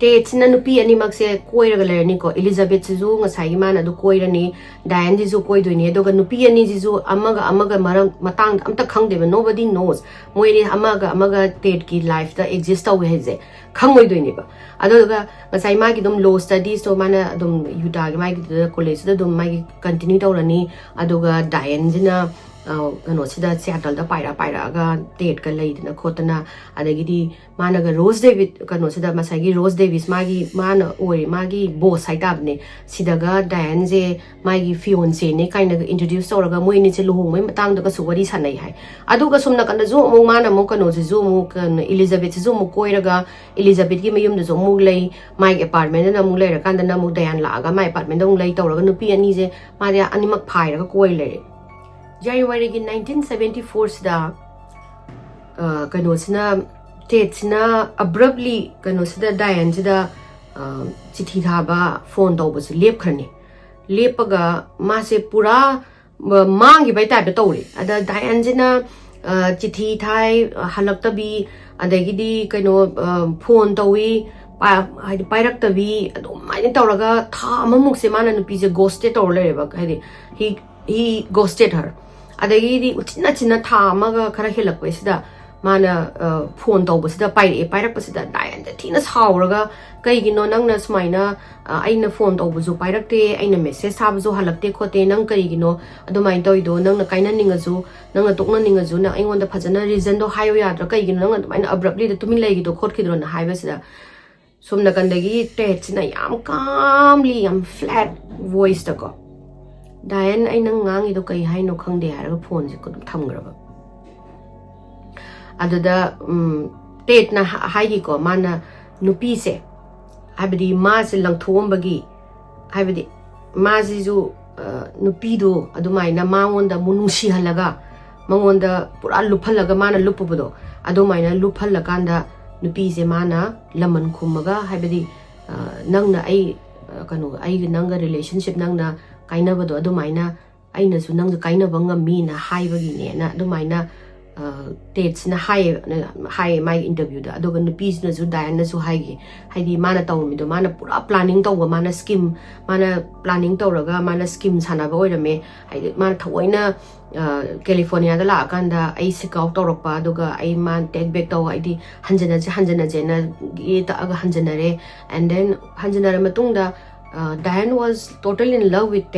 Tetsna nupi ani makse koiraga lerani ko Elizabeth jisu ngasai mana du koirani Diane jisu koidoi doga nupi ani jisu amaga marang matang amta khangde nobody knows moi ni amaga Ted ki life da exist taw heze khangoi doini ba adoga ngasai ma gi dum law studies to mana dum Utah gi ma gi college da dum ma gi continue tawrani adoga Diane jina ꯀꯩꯅꯣꯁꯤꯗ ꯁꯤꯌꯥꯇꯜꯗ ꯄꯥꯏꯔꯛꯑꯒ ꯇꯦꯠꯀ ꯂꯩꯗꯅ ꯈꯣꯠꯇꯅ ꯑꯗꯒꯤꯗꯤ ꯃꯥꯅꯒ ꯔꯣꯁ ꯗꯦꯕꯤꯗ ꯀꯩꯅꯣꯁꯤꯗ ꯉꯁꯥꯏꯒꯤ ꯔꯣꯁ Davis ꯃꯥꯅ ꯑꯣꯏ ꯃꯥꯒꯤ ꯕꯣꯁ ꯍꯥꯏꯇꯥꯕꯅꯦ ꯁꯤꯗꯒ ꯗꯥꯏꯑꯟꯁꯦ ꯃꯥꯒꯤ ꯐꯤꯌꯣꯟꯁꯦꯅꯦ ꯀꯥꯏꯅꯒ ꯏꯟꯇ꯭ꯔꯣꯗ꯭ꯌꯨꯁ ꯇꯧꯔꯒ ꯃꯣꯏ ꯑꯅꯤꯁꯦ ꯂꯨꯍꯣꯡꯕꯩ ꯃꯇꯥꯡꯗꯒꯁꯨ ꯋꯥꯔꯤ ꯁꯥꯟꯅꯩ ꯍꯥꯏ ꯑꯗꯨꯒ ꯁꯣꯝ ꯅꯥꯀꯟꯗꯁꯨ ꯑꯃꯨꯛ ꯃꯥꯅ ꯑꯃꯨꯛ ꯀꯩꯅꯣꯁꯤꯁꯨ ꯑꯃꯨꯛ इलिजाबेथꯁꯤꯁꯨ ꯑꯃꯨꯛ ꯀꯣꯏꯔꯒ इलिजाबेथꯀꯤ ꯃꯌꯨꯝꯗꯁꯨ ꯑꯃꯨꯛ ꯂꯩ ꯃꯥꯒꯤ ꯑꯦꯄꯥꯔꯠꯃꯦꯟꯗꯅ ꯑꯃꯨꯛ ꯂꯩꯔꯀꯥꯟꯗꯅ ꯑꯃꯨꯛ ꯗꯥꯏꯑꯟ ꯂꯥꯛꯑꯒ ꯃꯥꯒꯤ ꯑꯦꯄꯥꯔꯠꯃꯦꯟꯗ ꯑꯃꯨꯛ ꯂꯩ ꯇꯧꯔꯒ ꯅꯨꯄꯤ ꯑꯅꯤꯁꯦ ꯃꯥꯗꯤ ꯑꯅꯤꯃꯛ ꯐꯥꯏꯔꯒ ꯀꯣꯏ ꯂꯩꯔꯦ January 1974 ꯀꯩꯅꯣꯁꯤꯅ ꯇꯦꯠꯁꯤꯅ abruptly ꯀꯩꯅꯣꯁꯤꯗ ꯗꯥꯏꯑꯟꯁꯤꯗ ꯆꯤꯊꯤ ꯊꯥꯕ ꯐꯣꯟ ꯇꯧꯕꯁꯦ ꯂꯦꯞꯈ꯭ꯔꯅꯤ ꯂꯦꯞꯄꯒ ꯃꯥꯁꯦ ꯄꯨꯔꯥ ꯃꯥꯡꯈꯤꯕꯩ ꯇꯥꯏꯞꯇ ꯇꯧꯔꯦ ꯑꯗ ꯗꯥꯏꯑꯟꯁꯤꯅ चिठी थाई हलक्तबी अदगिदी कइनो फोन तौई पाइरक्तबी अदुमाइने तौरगा था अममुक्से माना नुपीजे गोस्टेड तौर लेरेबा हाइदि he ghosted her अदगिदी उचिना चिना था अमगा खरा हेलक्पैसिदा माना फोन तौबसिदा पाइरक्पसिदा दायन थिना सावरगा कइगिनो नंगना सुमाइना आइना फोन तौबजु पाइरक्ते आइना मेसेज थाबजु हलक्ते खोते नंग कइगिनो अदुमाइन तौइदो नंगना काइना निंगजु नंगना तोकना निंगजु ना आइंगोंदा फजना रीजन दो हायो याद्रा कइगिनो नंगना अदुमाइना अब्रप्टली द तुमिन लैगिदो खोटखिदरो ना हाइबसिदा सोमना कंदगी टेट्सना याम कामली याम फ्लैट वॉइस तको दायन आइना ngangido kai haino khangde haraga phone je ko thamgraba अदुदा टेट ना हाइगी को माना नुपी से हाइबदी मा से लंगथोंबगी हाइबदी मा जिजु नुपी दो अदुमाइना मांगोंदा मुनुसी हलगा मंगोंदा पुरा लुफलगा माना लुपबदो अदुमाइना लुफलकांदा नुपी से माना लमन खुमगा हाइबदी नंगना आई कनो आई नंगा रिलेशनशिप नंगना काइनबदो अदुमाइना आइनसु नंग काइनबा ngami na haibagi ne na अदुमाइना टेट्स ना हाई माई इंटरव्यू दा अदुगा नुपीस ना जु दायन ना जु हाइगी हाइदी माना तौमिदो माना पूरा प्लानिंग तौगा माना स्कीम माना प्लानिंग तौरगा माना स्कीम सानाबा ओइरमे हाइदी माना थवइना कैलिफोर्निया दा लाकांदा आई सिक आउट तौरकपा अदुगा आई मान टेक बैक तौ हाइदी हंजना जे ना गे तागा हंजनरे एंड देन हंजनरे मतुंगदा दायन was totally in love with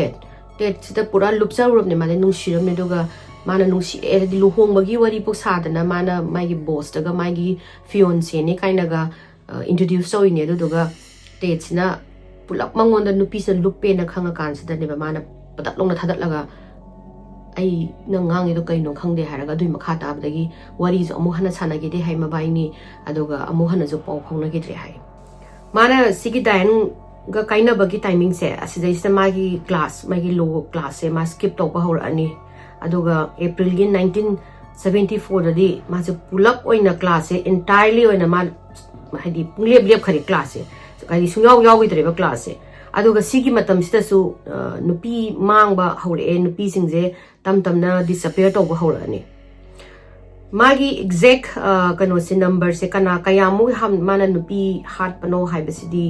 Ted सिदा पूरा लुपचारुबने माने नुंशिरमने दुगा माना नुसी एदी लुहोंबगी वरी पो सादना माना मागी बॉस तगा मागी फियोन्से ने काइनागा इंट्रोड्यूस तौइने दुगा टेट्सना पुलप मंगोंदा नुपीसना लुपे ना खंगा कानसिदा नेबा माना पदक लोंना थादतलगा आई नंगांगिदो कइनो खंगदे हारगा दुइ मखा ताबदगी वरी जो अमु हना सानागिदे हाइ मबाइनी अदुगा अमु हना जो पाउ फाउनागिद्रे हाइ माना सिगी दायन गा काइनाबगी टाइमिंग से असिदैसिदा मागी क्लास मागी लो क्लास से मा स्किप तौबा हौरानी अदुगा अप्रैल 1974 ददी मासे पुलप ओइना क्लास से एंटायरली ओइना मा हाइदी पुंगलेब लेब खरे क्लास से काई सुयाव याविद्रेबा क्लास से अदुगा सिगी मतम सिदसु नुपी मांगबा हौरे नुपी सिंगजे तम तमना डिसअपियर तौबा हौरानी मागी एग्जैक्ट कनो से नंबर से कना कयामु हम माना नुपी हाट पनो हाइबसिदी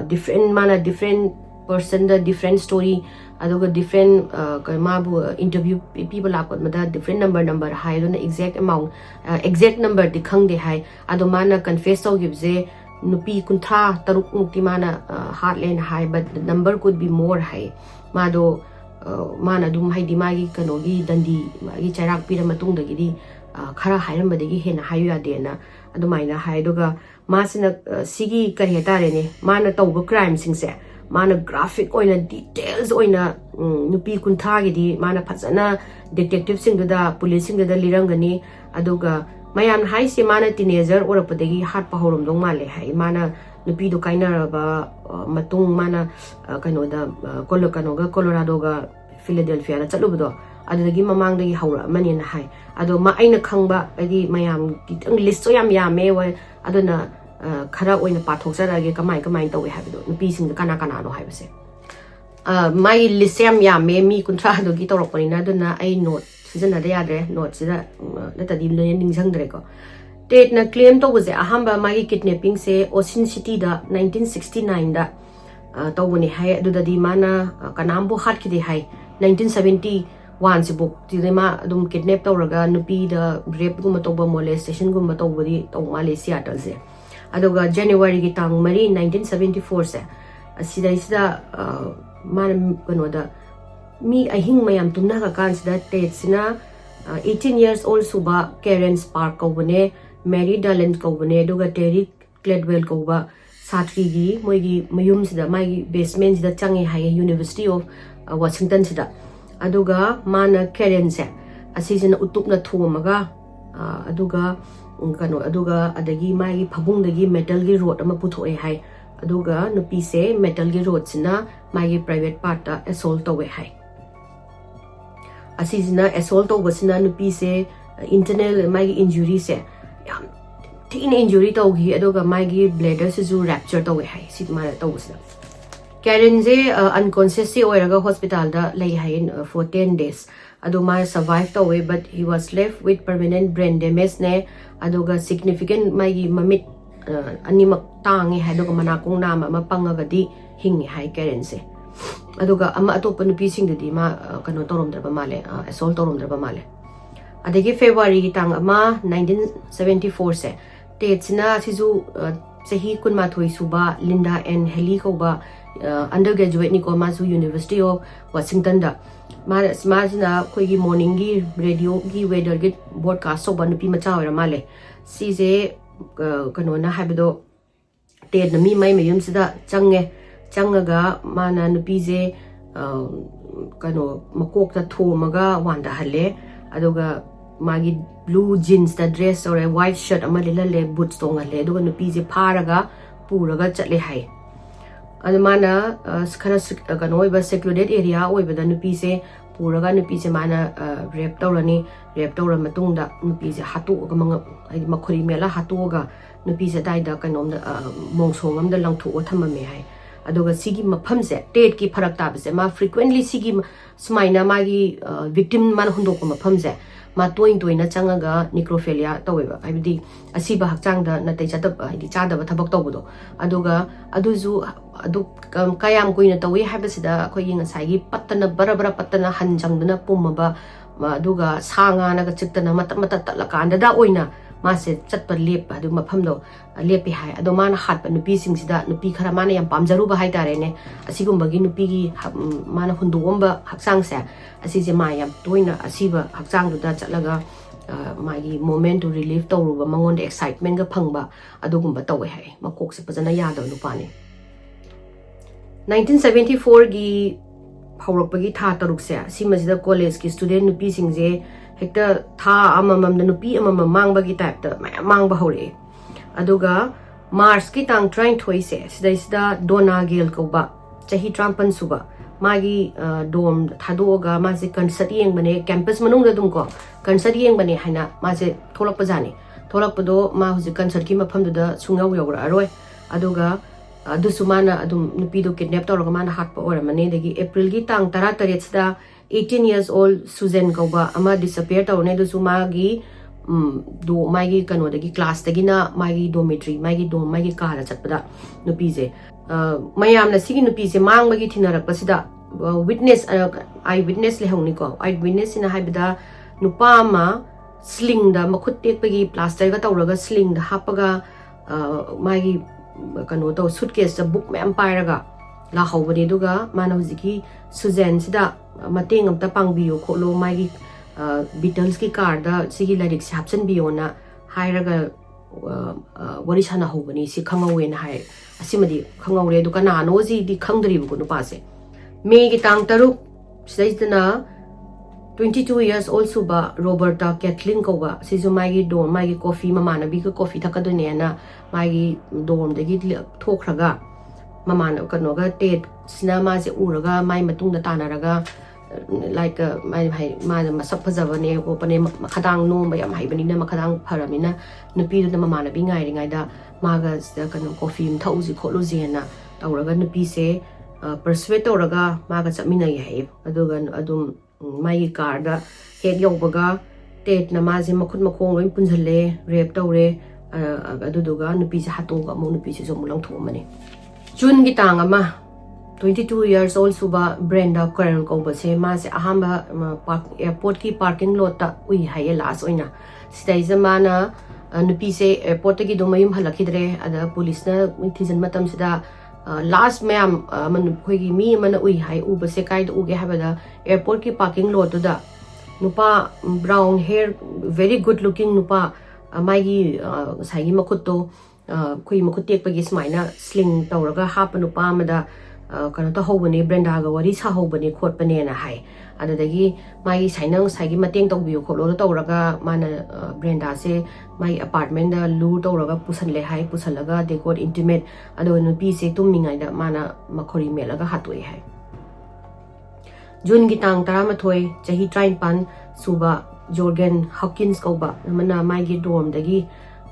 डिफरेंट माना different person the different story aduga different mabu interview people lakot mada different number hai do na exact amount exact number di khangde hai adu mana confess to give je nupi kuntha taruk mukti mana heartland hai but the number could be more high mado mana dum hai di magi kanogi dandi magi chairak pira matung da gi di khara hairam badagi hena hayu ya de na adu maina hai doga masina sigi kari hatare ne mana tawba crime sing se माना graphic ओइना details ओइना नुपी Kuntha गिदी माना फजना detective सिंगदा police सिंगदा लिरंगनी अदुगा मयाम हाइसे माना teenager ओरपदगी हाट पहौरम दो माले high माना नुपी दो काइनारबा मतुंग माना कनोदा कोलोकानोगा कोलोराडोगा Philadelphia दा चलुबदो अदुदगी ममांगदगी हौरा मनि ना हाइ अदो मा आइना खंगबा अदी मयाम कितंग लिस्ट याम यामे व अदुना खरा ओइना पाथोक्सरागे कमाई तौवे हाबिदो नुपी सिंग काना काना नो हाइबसे माई लिस्ट यामे मी कुंत्रा दोगी तौरकपनिना दुना आई नोट सिजना दे यादरे नोट सिदा नतदी लोने निंगजंगद्रे को टेट ना क्लेम तौबसे अहंबा मागी किडनैपिंग से ओसिन सिटी दा 1969 दा तौबने हाय अदुददी माना कनामबो हाटखिदे हाय 1971 से बुक तिमा अदुम किडनैप तौरगा नुपी दा रेप गुम तौबा मोलेस्टेशन गुम तौबदी तौ मालेशिया तलसे अदुगा जनवरी की तांग मरी 1974 से असिदा मान कनोदा mi ahing mayam tumna ka kan sida Ted sina 18 years old suba Karen Spark ko bane Mary Dallen ko bane duga Terry Gladwell ko ba satri gi moigi mayum sida mai basement sida changi hai University of Washington sida aduga mana Karen se asisina utupna thumaga aduga kano aduga adagi mai phabung dagi metal gi rod ama puthoe hai aduga nupi se metal gi rod sina mai private part ta assault to we hai asisina assault to basina nupi se internal mai injury se yam teen injury to gi aduga mai gi bladder se ju rupture to we hai sit mara to basina Karen je unconscious se oiraga hospital da lay hai for 10 days aduma survived away but he was left with permanent brain damage ne aduga significant mai mamit animak tangi hai aduga manakong nama mapangaga di hingi hai Karen se aduga ama atopa nupi sing di ma kano torom draba male assault torom draba male adagi February gi tang ama 1974 se Ted sina sizu sahi kunma thoi suba Linda and Haley ko ba undergraduate ni ko masu University of Washington da Smajna Kogi morning gi radio gi weather gi broadcast so ban pi macha ora male si je kano na habido Ted na mi mai mayum sida changaga mana nupi je kano makok ta thomaga wanda hale aduga magi blue jeans ta dress or a white shirt ama le boots tonga le aduga nupi je pharaga puraga chatle hai adumana khara kano iba secluded area oibada nupi se puraga nupi se mana rape tawrani rape tawra matungda nupi se hatu ga manga makhori mela hatu ga nupi se daida kanom da mongsong amda langthu othamame hai aduga sigi mapham se Ted ki pharak ta se ma frequently sigi smaina magi victim man hundok ko mapham se ma toina changaga necrophilia taweba aibdi asiba hakchang da natai chata di chada ba thabak tawbudo aduga aduju adu kayam koina tawi habasida khoi ngasai gi pattana barabara pattana hanjangdana pumaba aduga sanga na ga chiktana mata talakanda da oina mase chatpa lep adu maphamdo lepi hai adu mana hatpa nupi singsida nupi khara mana yam pamjaru ba hai tare ne asigumba gi nupi gi mana hundogomba haksang se asije ma yam toina asiba haksang du da chatlaga magi moment to relieve tawruba mangon excitement ga phangba adugumba tawe hai makok se pajana yada nupani 1974 gi hawrakpagi tha taruk se simasida college ki student nupi singje hekta tha amamam da nupi amamam mangba gi type ta mangba hore aduga Mars ki tang trying thoi se sida Donna Gale ko ba chahi trampan suba magi dom thadoga ma se concert yeng bane campus manung da dum ko concert yeng bane haina ma se tholak pa jani tholak pa do ma huji concert ki mafam da sungaw yawra aroi aduga adu sumana adum nupi do kidnap tawraga mana hatpa ora mane dagi April gi tang 13 sida 18 years old Susan Kauba ama disappear tawne do sumagi do magi kano dagi class dagi na magi dormitory magi dom magi kala chatpada nupi je mayam na sigi nupi je mang magi thinarak pasida witness eye witness le hongni ko eye witness ina haibida nupa ma sling da makhut tek pagi plaster ga tawraga sling da hapaga magi kano to suitcase da book me pairaga la hawbani duga mana hujiki Susan sida mateng amta pangbiyo kholo magi Beatles ki car da sigi lyrics hapsan biona hairaga wari sana hobani si khangawe na hai asimadi khangawre du kana no ji di khangdri bu nu pase me gi tang taruk saidana 22 years old suba Roberta Kathleen ko ba si magi do magi coffee mamana bi ko coffee thakadune na magi dorm de gi thokraga mamana kanoga Ted sinama se uraga mai matung da tanaraga like mai masak phajabane ko pane makhadang no bayam haibani na makhadang pharamina nupi da mamana bi ngai ringai da maga kano coffee thauji kholoji na tawraga nupi se persuade tawraga maga chamina yai aduga adum mai car da hek yobaga Ted na maji makhut makhong loi punjhalle rape tawre aduduga nupi se hatoga mo nupi se jomulang thomane June gi tang ama 22 years old suba Brenda Carroll ko ba se ma se ahamba airport ki parking lot ta ui haye last oina sidai zamana nupi se airport gi do mayum halakhidre ada police na thijan matam sida last मैम मनखोगी मी मन उई हाई उबसे काइद उगे हाबदा एयरपोर्ट की पार्किंग लॉट दा नुपा brown hair very good looking नुपा मागी साइगी मखुतो कोई मखुत टेकपगी स्माइना स्लिंग तौरगा हाप नुपा मदा कनो तो होबने ब्रेंडागा वरी सा होबने खोटपने ना हाई अदगी मागी साइना साइगी mateंग तौबियो खोलो तौरगा माना ब्रेंडा से माई अपार्टमेंट दा लू तौरगा पुसनले हाई पुसलगा डेकोर इंटिमेट अदो नुपी से तुमनिंगाइदा माना मखोरी मेलगा हातोई हाई जून की तांग 13 चही 53 सुबा जॉर्गन हॉकिंस कौबा मना मागी डोम दगी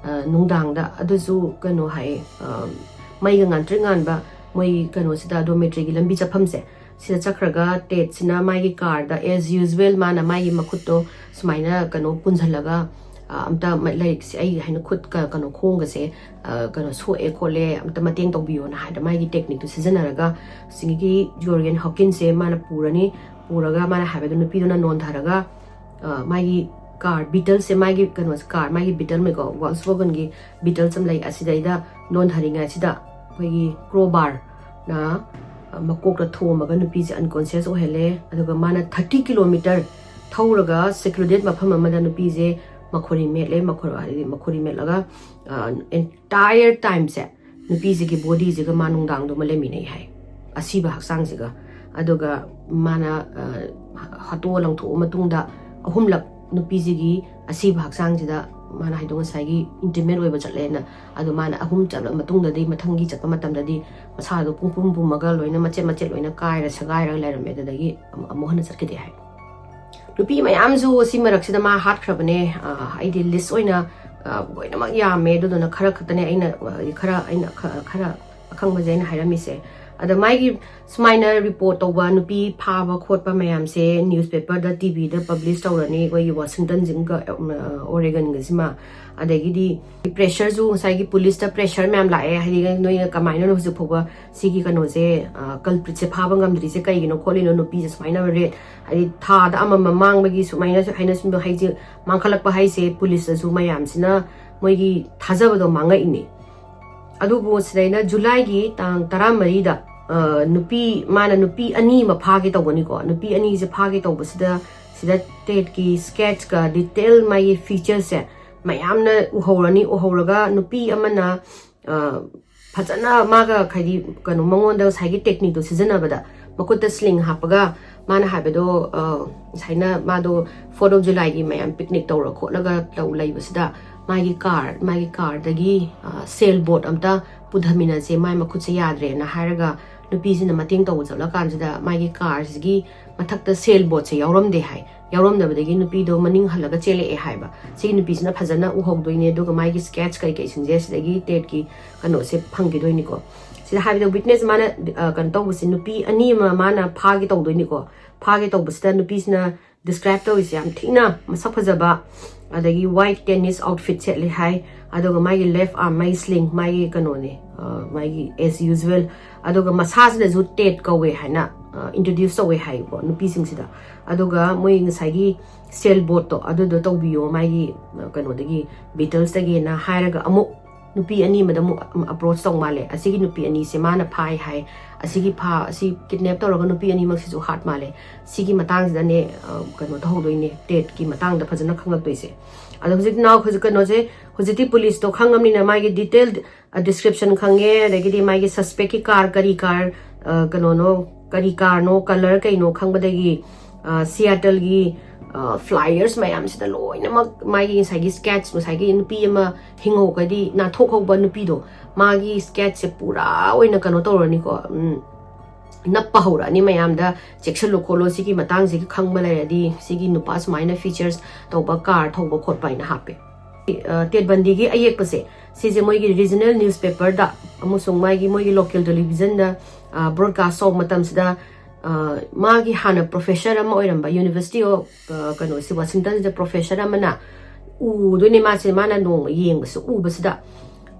नुंगदांगदा अदुसु कनो हाई माई गांत्रिंगानबा मोई कनो सिदा डोमेट्री की लंबी चफमसे सिदा चखरगा टेट सिना मागी कार दा एज यूजुअल माना मागी मखुतो सुमाइना कनो पुंझलगा अमता लाइक से आई हाइना खुद का कनो खोंग से कनो सोए खोले अमता mateंग तौबियो ना हाइदा मागी टेक्निक तो सिजनरगा सिंगी जॉर्गन हॉकिन से माना पूरनी पूरगा माना हाबेदो नुपीदोना नोंधारगा मागी कार बीटल से मागी कनो कार मागी बीटल में को वॉल्क्सवैगन की बीटल सम लाई असिदाइदा नोंधारिंगा सिदा कोई क्रोबार ना मकोक थोमगा नुपी से अनकॉन्शियस ओहेले अदुगा माना 30 किलोमीटर थौरगा सेक्रेटेड मफम अमदा नुपी से मखोरी मेले मखोरी मेलगा एंटायर टाइम से नुपी से की बॉडी से मानुंग दांग दो मले मिने हाय असीबा हक्सांग से अदुगा माना हतो लंगथो मतुंगदा अहुमलक नुपी से की असीबा हक्सांग से माना हाइदोंग साइगी इंटिमेट ओइबा चलेना अदु माना अहुम चल मतुंगददी मथंगी चतपा मतमददी मसादो पुंपुम पुमगा लोइना मचे मचे लोइना कायरा सगायरा लेरमे ददगी अमोहन चटकेदे हाय नुपी मयामजु असी मरक्सिदा मा हाटख्रबने आइदि लिस्ट ओइना गोइनमक यामे दुदुना खरा खतने अइना खरा अखंगबजे अइना हाइरामिसे अदा माइगी स्माइना रिपोर्ट तौबा नुपी फाबा खोटपा मयाम से न्यूज़पेपर दा टीवी दा पब्लिश तौरनी कोई वाशिंगटन जिंगा ओरेगन गसिमा अदगिदी प्रेशर जो साइगी पुलिस दा प्रेशर मयाम लाए हाइदि नोइ कमाइना नो हुजु फोबा सिगी कनो से कल्प्रिट से फाबा ngамदरि से कइगिनो खोलिनो नुपी से स्माइना रेट हाइदि था दा अमम मांगबगी सुमाइना से हाइना सिम हाइजि मांखलकपा हाइसे पुलिस सु मयाम सिना मोइगी थाजबदो मांगाइनी अदुबो सिदैना जुलाई की तांग 13 दा नुपी माना नुपी अनी मफागे तौबनिको नुपी अनी से फागे तौबसिदा सिदा टेट की स्केच का डिटेल माई फीचर्स से मयामना उहौरनी उहौरगा नुपी अमना फजना मागा खैदी कनो मंगोंदा साइगी टेक्निक तो सिजनबदा मकुत स्लिंग हापगा माना हाबेदो साइना मादो 4 of July की मयाम पिकनिक तौर खोलगा तौ लैबसिदा मागी कार दगी सेल बोट अमता पुधमिना से माई मखुत से याद्रे ना हारगा नुपी सिना mateंग तौ चला कानसिदा मागी कार सिगी मथक्ता सेल बोट से यावरमदे हाय यावरमदबदगी नुपी दो मनिंग हलगा चेले ए हायबा सिगी नुपी सिना फजना उहोगदोइने दुगा मागी स्केच कई सिंजे सिदगी टेट की कनो से फंगिदोइनिको सिदा हाबिदो विटनेस माना कन तौबसि नुपी अनी माना फागे तौदोइनिको फागे तौबसिदा नुपी सिना डिस्क्राइब तौइसे याम थिना मसक फजबा अदगी white tennis outfit सेटले हाय अदोगा मागी लेफ्ट आर्म मागी स्लिंग मागी कनोने मागी as usual अदोगा मसाजने जु टेट कवे हायना इंट्रोड्यूस तवे हायबो नुपी सिंगसिदा अदोगा मोइ ngसागी सेल बोट तो अदोदो तौबियो मागी कनोदगी बीटल्स दगी ना हायरगा अमु नुपी अनी मदमु अप्रोच तौ माले असिगी नुपी अनी से माना फाय हाय असिगी फा असि किडनैप तौरगा नुपी अनी मक्सि जो हार्ट माले सिगी मतंग दने कनो तौदोइने टेट की मतंग द फजना खंगतोइसे अदो हुजिक नाउ हुजिक कनो जे हुजिति पुलिस तो खंगमनि ना मागी डिटेल्ड डिस्क्रिप्शन खंगे दगिदि मागी सस्पेक्ट की कार करी कार कनो नो करी कार नो कलर कइनो खंगबदगी सियाटल की फ्लायर्स मैम से लोइनमक मागी साइगी स्केच साइगी नुपी अमा हिंगोगदी नाथोखौबा नुपीदो मागी स्केच से पूरा ओइना कनो तौरनिको नप्पा हौरानी मैम चेक्सलो खोलो सिगी मतंग सिगी खंगबा लेरदी सिगी नुपा सुमाइना फीचर्स तौबा कार थौबा खोटपाइना हापे टेड बंदी की अयेकपसे सिजे मोइगी रीजनल न्यूज़पेपर दा अमुसुंग मागी मोइगी लोकल टेलीविजन दा ब्रॉडकास्ट सौ मतमसिदा मागी हाना प्रोफेसर अमा ओइरंबा यूनिवर्सिटी ऑफ कनो से वाशिंगटन से प्रोफेसर अमना उदोने मासे माना नोंग येंगसु उबसिदा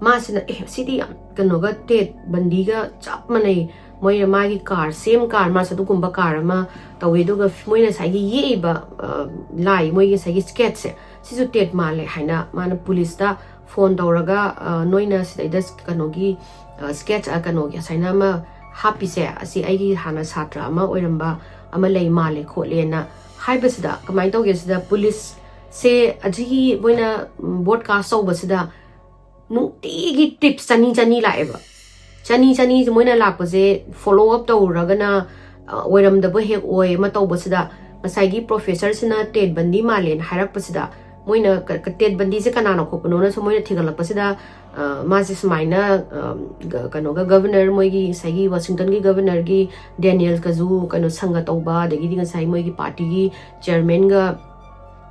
मासिना सिदी कनोगा टेड बंदीगा चाप मनै मोय मागी कार सेम कार मासे दुगुंबा कार अमा तवेदुगा मोयना साइगी येबा लाई मोयगे साइगी स्केच से सिजु टेड माले हाइना माना पुलिस दा phone tawraga noina sidaida kanogi sketch kanogi asaina ma hapise asi aigi hana satra ama oiramba ama lei male kholena haibasida kamai tawgesida police se aji boina broadcast obasida nutigi tips chani laeba chani moina lakpase follow up tawragana oiram da bo hek oi ma tawbasida masagi professor sina Ted Bundy malen hairakpasida moina Ted Bundy se kanana khopano na so moina thigalakpasida masi smaina kanoga governor moigi sagi Washington gi governor gi Daniel Kazu kano sanga tawba degi dinga sai moigi party gi chairman ga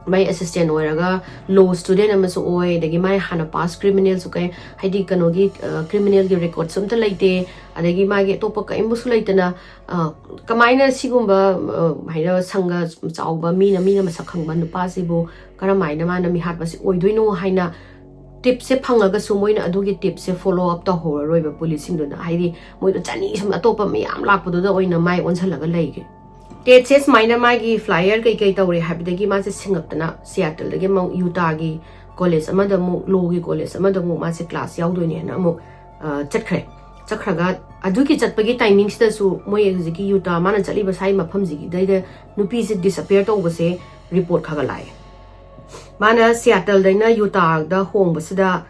my assistant oiraga law student amaso oi degi mai hana pass criminal so kai haidi kanogi criminal gi record somta laite adegi magi topa ka imbusu laitana kamaina sigumba haina sanga chauba mina masakhangba nupa sibu karamaina mana Mihatpa si oidoino haina tip se phangaga sumoina adugi tip se follow up ta horoiba police singduna haidi moido chani sum atopa miyam lakpudu da oina mai onsalaga leige Ted says minor magi flyer kai tawre habidagi ma se singaptana Seattle dagi ma Utah gi college amada mu law gi college amada mu ma se class yaudoni na mu chakhraga adugi chatpagi timing sida su moi exiki Utah mana chali ba sai mafam jigi dai nupi se disappear to base report khaga lai mana Seattle daina Utah da hong basida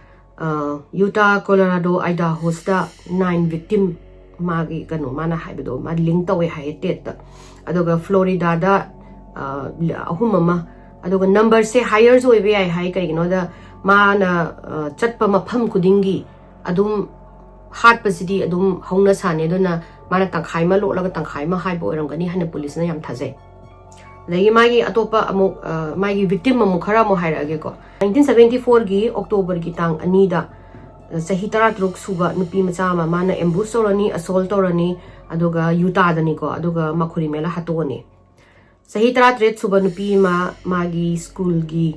Utah Colorado Idaho sida 9 victim magi kanu mana haibido ma link tawe hai Ted ta adoga Florida da ahumama adoga number se higher zo be ai hai kai no da mana chatpa mafam kudingi adum heart pasidi adum hongna sane dona mana tangkhai ma lo laga tangkhai ma hai bo rangani hana police na yam thaje lagi magi atopa amu magi victim amu khara mo hai rage ko 1974 gi October gi tang ani da sahi tara truk suba nupi macha ma mana ambush torani assault torani adoga Utah dani ko adoga makhuri mela hatoni sahi tara tret suba nupi ma magi school gi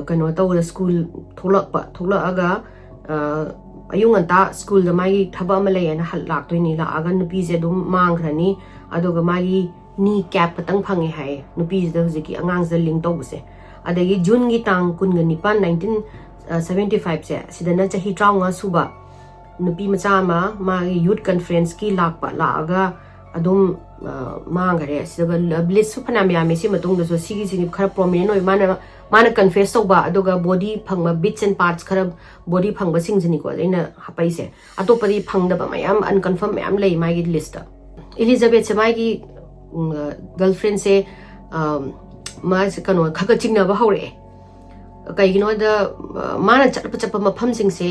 kano tawra school thola aga ayung anta school da magi thaba ma lei na hal lak toini la aga nupi je dum mangrani adoga magi ni cap patang phangi hai nupi da hujiki angang je link tawbuse adagi June gi tang kun ga nipan 1975 se sidana chahi traunga suba nupi macha ma youth conference ki lakpa laaga adum mangare sidaga bliss su phana mya me si matung da so sigi sigi khara prominent oi mana confess toba adoga body phangma bits and parts khara body phangba singjini ko aina hapai se atopari phangda ba mayam unconfirm mayam lei mai gi list Elizabeth se mai gi girlfriend se ma se kano khaga chingna ba hore kaigino da mana chapa mafam sing se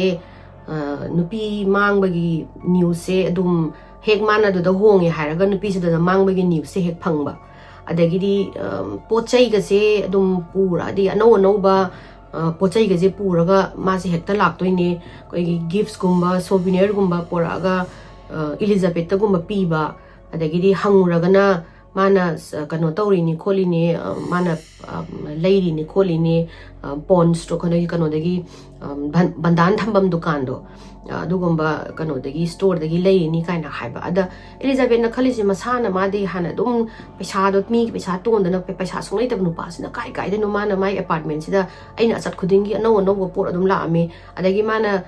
nupi mangbagi news se adum hek mana da honge hairaga nupi se da mangbagi news se hek phangba adagidi pochai ga se adum pura di ano ba pochai ga je puraga ma se hekta laktoine koi gifts gumba souvenir gumba poraga Elizabeth ta gumba piba adagidi hanguraga na mana kano tawri ni kholi ni mana leiri ni kholi ni pons to kano dagi bandan thambam dukan do adugumba kano dagi store dagi leiri ni kaina haiba ada Elizabeth na khali ji masana ma de hana dum paisa do mi paisa ton da na paisa songai tab nu pas na kai de no mana mai apartment sida aina sat khudingi no go por adum la ami adagi mana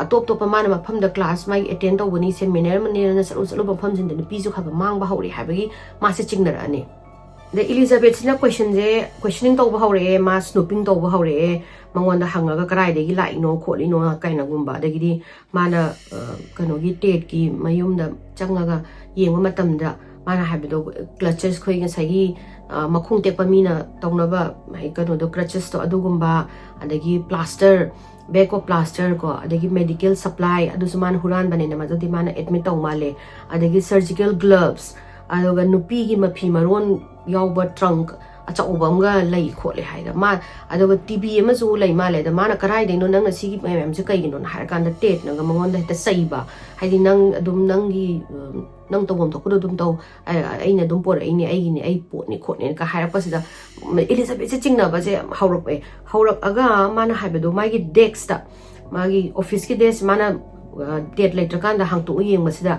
atop topa mana mafam da class mai attend to bani seminar mani na salu mafam jin da pisu khaga mang ba hori habagi ma se chingnar ani the Elizabeth na questioning to ba hore ma snooping to ba hore mangon da hangaga karai de gi lai no kholi no kaina gumba da gi mana kano gi Ted ki mayum da changaga yengwa matam da mana habido clutches khoi ga sagi makhung tekpa mina tawnaba mai kano do crutches to adugumba adagi plaster bag of plaster ko adagi medical supply adu suman huran bane na majadi mana admit taw male adagi surgical gloves adoga nupi gi mafi maron yawba trunk acha obamga lei khole haida ma adoga TV ma zu lei male da mana karai de no nang sigi mem se kai no har kan da Ted na mangon da ta saiba haidi nang adum nangi nang tawom to ko dum taw ai na dum por ai ni ai pot ni khot ni ka har pa sida Elizabeth se chingna ba je haurak aga mana haibedo magi desk ta magi office ki desk mana Ted later kan da hang to yeng ba sida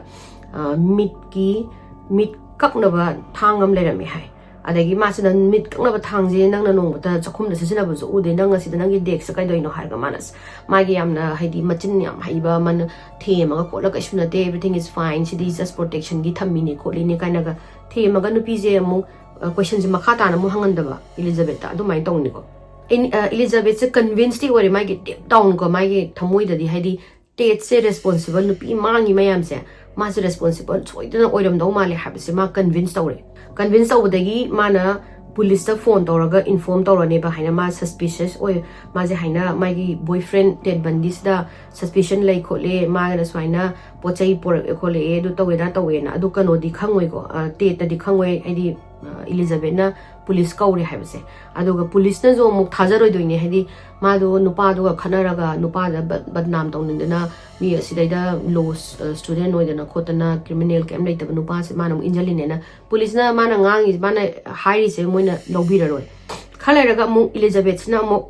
mit kakna ba thangam le rami hai adagi masina mit kang na thangje nang na nong ta chakhum da sisina bu zo ude nang asida nang gi dek sa kai doino har ga manas magi yamna haidi machin yam haiba man thema ga kola ka shuna de everything is fine she is just protection gi thammi ni kholi ni kaina ga thema ga nupi je mu question ji makha ta na mu hangan da ba Elizabeth ta adu mai tong ni ko Elizabeth se convinced ti ore magi deep down ko magi thamoi da di haidi Ted se responsible nupi mangi mayam se ma se responsible choidana oiram do male habise ma convince tawre convince tawdagi mana police ta phone tawraga inform tawrane ba haina ma suspicious oi ma je haina magi boyfriend Ted Bundy da suspicion lai khole ma ga swaina pochai por khole e du tawe da tawe na adu kano di khangoi ko Ted ta di khangoi ai Elizabeth na police kauri habise aduga police na zo muk thajaroi doine hedi ma do nupa do khanaraga nupa da badnam tawninda mi asidaida law student oidana khotana criminal kem leitaba nupa se manam injaline na police na mana ngangi mana hairi se moina lobiraroi khalaraga mu Elizabeth na mu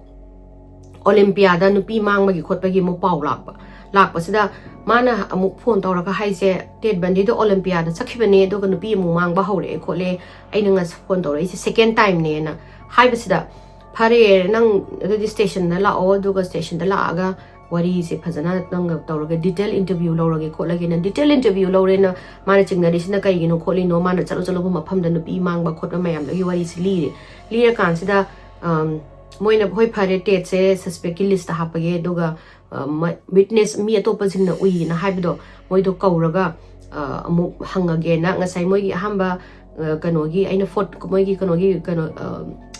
Olympiada nupi mangmagi khotpagi mu pau lakpa sida mana amuk phone tawraga haise Ted Bundy do Olympiada sakhibane do nupi mu mangba hore khole aina nga phone tawra ise second time ne na haibasida phare nang the station da la o do station da la aga wari se phajana nang tawraga detail interview lawrage kholage na detail interview lawre na mana chingna risna kai gino kholi no mana chalo chalo bu mafam da nupi mangba khotna mayam lagi wari se li kan sida moina hoi phare Ted se suspect list hapage doga witness mi atopa jingna ui na haibido moido kauraga amu hangage na ngasai moigi hamba kanogi aina fort moigi kanogi kano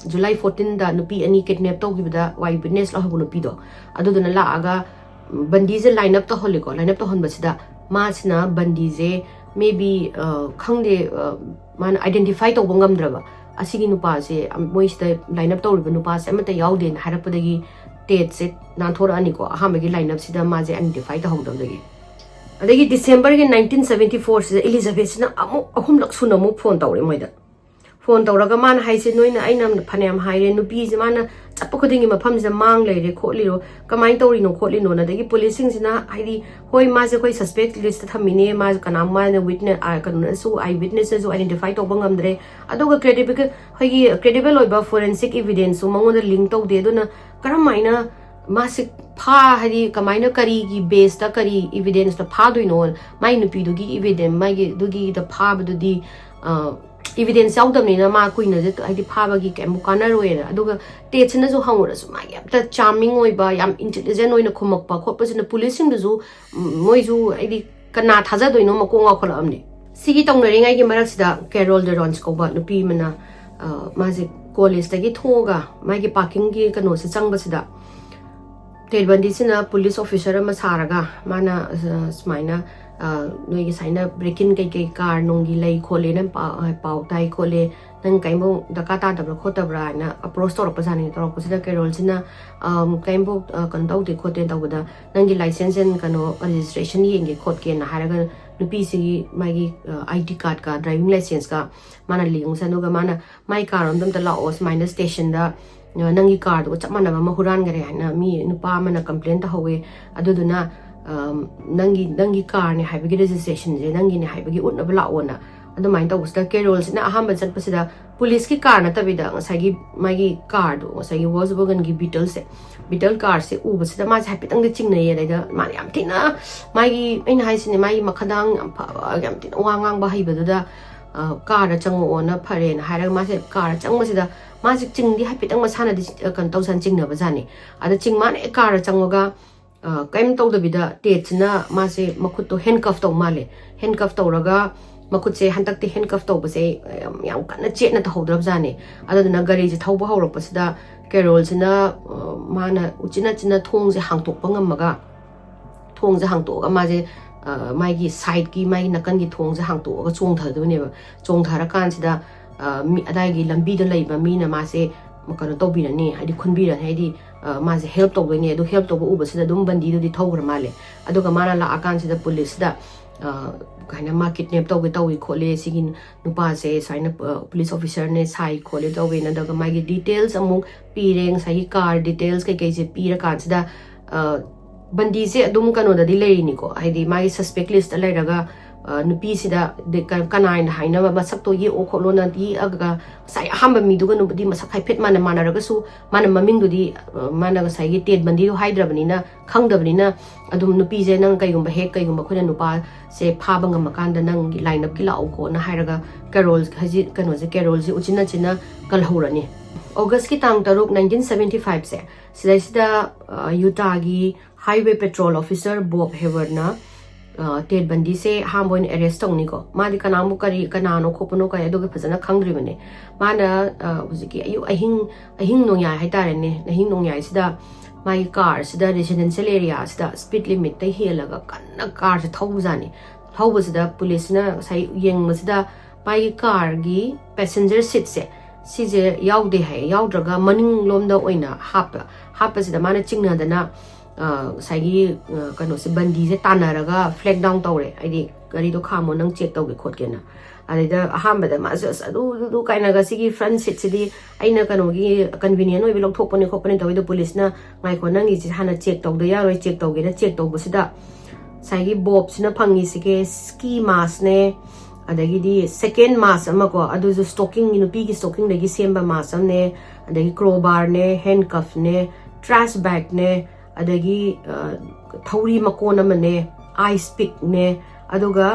July 14 da nupi ani kidnap to gibda wai witness la habu nupi do adu duna la aga Bundy je line up to holiko line up to hon basida masna Bundy je maybe khangde man identify to bongam draba asigi nupa se moista line up to riba nupa se amata yaude na harapadagi Ted se nanthora ani ko ahamagi line up sida ma je identify ta hongdam dagi adagi December 1974 se Elizabeth na amu ahum lak suna mu phone tawre moida phone tawraga man haise noina ainam phanam haire nupi je mana chappa khudingi mafam je mang leire kholiro kamai tawri no kholino na dagi policing sina haidi hoi ma je koi suspect list thamine ma kanam ma na witness kanuna su eye witness su identify to bangam dre adoga credible oiba forensic evidence su mangoda link to de dona karamaina masik pha hari kamaina kari gi base ta kari evidence ta pha doino mai nupi du gi evidence mai gi du gi da pha bu di evidence yaudamni na ma kuina je haidi pha ba gi kem kana roera aduga Ted china zo hangora su mai yam ta charming oiba yam intelligent oina khomak pa khop pasina policing du zu moi zu haidi kana thaja doino ma ko nga khola amni sigi tongnari ngai gi marak sida Carol de Rons ko ba nupi mana ma je college tagi thoga mai gi parking gi kano se changba sida Ted Bundy sina police officer ma saraga mana smaina noi gi saina break-in kai car nongi lai khole na pau tai khole nang kaimbo dakata da khota bra na approach to pasani to kusida Carol sina kaimbo kandau de khote da buda nangi license and kano registration yenge khot ke na haraga nupi si magi ID card ka driving license ka mana liung sanuga mana mai car on dam ta la os minus station da nangi car do chamana ma huran gare na mi nupa mana complaint ta howe aduduna nangi car ne haibagi registration je nangi ne haibagi utna bla ona adu mai ta usta Carol sina aham chat pasida police ki car na tabida ngasagi magi car do ngasagi Volkswagen gi Beetle car se u basida ma happy tang de chingna ye da ma yam thina magi aina haisine mai makhadang yam thina wangang ba haibadu da car da chango ona phare na hairag ma se car chang masida ma sik chingdi happy tang masana di kan tausan chingna bazani ada chingman e car changoga kaim tawdabida Ted na ma se makut to handcuff to male handcuff tawraga makut se hantak te handcuff to base yam kana chena ta hodrab jane aduna gari je thawba hawrak pasida Carol sina mana uchina china thong je hangtok pangamaga thong je hangtok ma je mai gi side gi mai nakan gi thong je hangtok ga chong thadune ba chong thara kan sida mi adai gi lambi da leiba mi na ma se makano to birani hadi khunbira hadi ma je help to bani adu help to bu basida dum Bundy du di thogra male adu ka mana la akan sida police da kaina ma kidnap to ge to wi khole sigin nupa se saina police officer ne sai khole to we na da ma gi details amuk pireng sai car details kai kai je pira kan sida Bundy se adum kano da di lei ni ko hadi ma gi suspect list lai raga ꯅꯨꯄꯤꯁꯤꯗ ꯀꯅꯥꯏꯅ ꯍꯥꯏꯅꯕ ꯃꯁꯛꯇꯣ ꯌꯦꯛꯑꯣ ꯈꯣꯠꯂꯣꯅ ꯌꯦꯛꯑꯒ ꯉꯁꯥꯏ ꯑꯍꯥꯟꯕ ꯃꯤꯗꯨꯒ ꯅꯨꯕꯗꯤ ꯃꯁꯛ ꯍꯥꯏꯐꯦꯠ ꯃꯥꯟꯅꯔꯒꯁꯨ ꯃꯥꯅ ꯃꯃꯤꯡꯗꯨꯗꯤ ꯃꯥꯅ ꯉꯁꯥꯏꯒꯤ ꯇꯦꯠ ꯕꯟꯗꯤꯗꯣ ꯍꯥꯏꯗ꯭ꯔꯕꯅꯤꯅ ꯈꯪꯗꯕꯅꯤꯅ ꯑꯗꯨꯝ ꯅꯨꯄꯤꯁꯦ ꯅꯪ ꯀꯩꯒꯨꯝꯕ ꯑꯩꯈꯣꯏꯅ ꯅꯨꯄꯥꯁꯦ ꯐꯥꯕ ꯉꯝꯃꯀꯥꯟꯗ ꯅꯪꯒꯤ ꯂꯥꯏꯟꯑꯞꯀꯤ ꯂꯥꯛꯑꯣꯀꯣꯅ ꯍꯥꯏꯔꯒ ꯀꯦꯔꯣꯜꯁꯦ ꯎꯆꯤꯟ ꯅꯥꯆꯤꯟꯅ ꯀꯜꯍꯧꯔꯅꯤ ꯑꯣꯒꯁꯀꯤ ꯇꯥꯡ 6 1975ꯁꯦ ꯁꯤꯗꯩꯁꯤꯗ ꯌꯨꯇꯥꯒꯤ हाईवे पेट्रोल ऑफिसर बॉब हेवर्डना टेड बंदी से हाम बोइन अरेस्ट तौनी को मादी कनामु करी कनानो खोपनो काय अदुगे फजना खंग्रिबने माना हुजिकी अहिंग नोंयाय हाइतारेने अहिंग नोंयाय सिदा माई कार सिदा रेसिडेंशियल एरिया सिदा स्पीड लिमिट तै हेलगा कन्ना कार से थौजानी थौबसिदा पुलिसना साइ येंगमसिदा माई कार गी पैसेंजर सीट से सिजे याउदे है याउद्रगा मनिंग लोमदा ओइना हापसिदा माना चिंगनादना साइगी कनोसे बंदी से तानरगा फ्लैग डाउन तौरे आइदि गाड़ी खामो नंग चेक तौगे खोटकेना अदैदा अहामबदा माजस अदु काइनागा सिगी फ्रंट सीट सिदी आइना कनोगी कन्वीनियंट ओइबे लौथोकपने खोपने तौइदो पुलिसना माइखो नंगी जि हाना चेक तौदो यारोय चेक तौगेना चेक तौबसिदा साइगी बॉब सिना फंगी सिगे स्की मास्क ने अदगिदी सेकेंड मास्क अमको अदुजु स्टॉकिंग नुपी की स्टॉकिंग दगी सेम्बा मास्क ने अदगी क्रोबार ने हैंडकफ ने ट्रैश बैग ने अदगी थौरी मकोन अमने आइस पिक ने अदुगा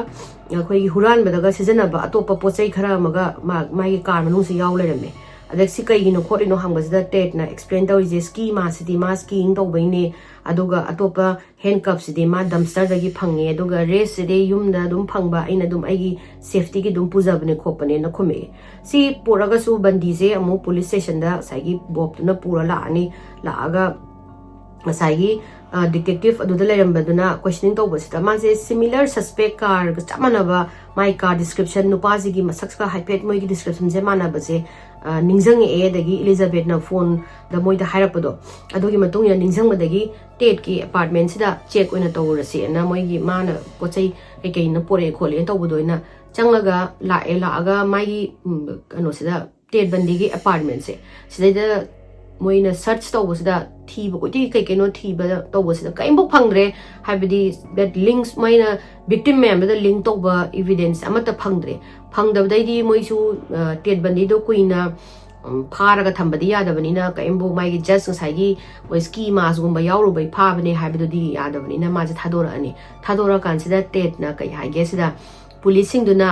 अखोई हुरानबदगा सिजनबा अतोपा पोचै खरा अमगा मागी कार मनुंग से याव लेरमे अदग सि कईगिनो खोरिनो हंगसदा टेटना एक्सप्लेन तौरिजे स्की मासिदी मा स्कीइंग तौबैने अदुगा अतोपा हैंडकफ सिदी मा डम्स्टर दगी फंगे अदुगा रेस सिदी युमदा दुम फंगबा आइना दुम आइगी सेफ्टी की दुम पुजाबने खोपने न खुमे सि पोरागसु बंदीजे अमु पुलिस स्टेशन दा साइगी बॉबना पूरा लानी लागा साइगी डिटेक्टिव अदुदा लेरंबदुना क्वेश्चनिंग तौबसिदा मासे सिमिलर सस्पेक्ट कार चमनबा माई कार डिस्क्रिप्शन नुपाजिगी मसक्सका हाइपेट मोइगी डिस्क्रिप्शन जे मानबसे निंजंग ए दगी एलिजाबेथ ना फोन द मोइदा हाइरपदो अदुगी मतुंग या निंजंगबदगी टेट की अपार्टमेंट सिदा चेक ओइना तौरसे ना मोइगी माना पोचै केके न पोरे खोले तौबदोइना चंगलगा लागा माई कनोसिदा टेट बंदीगी अपार्टमेंट से सिदा मोइना सर्च तौबसिदा थीब कोइति केकेनो थीब तौबसिदा काइमबो फंगद्रे हाइबदी दैट लिंक्स मोइना विक्टिम मैमदा लिंक तौबा एविडेंस अमता फंगद्रे फंगदबदैदी मोइसु टेट बंदीदो कुइना फारगा थंबदी यादबनिना काइमबो माइगी जस्ट साइगी मोइ स्की मासगुंबा यावरुबै फाबने हाइबदोदी यादबनिना माजे थादोरा कानसिदा टेटना कै हाइगेसिदा पुलिसिंगदुना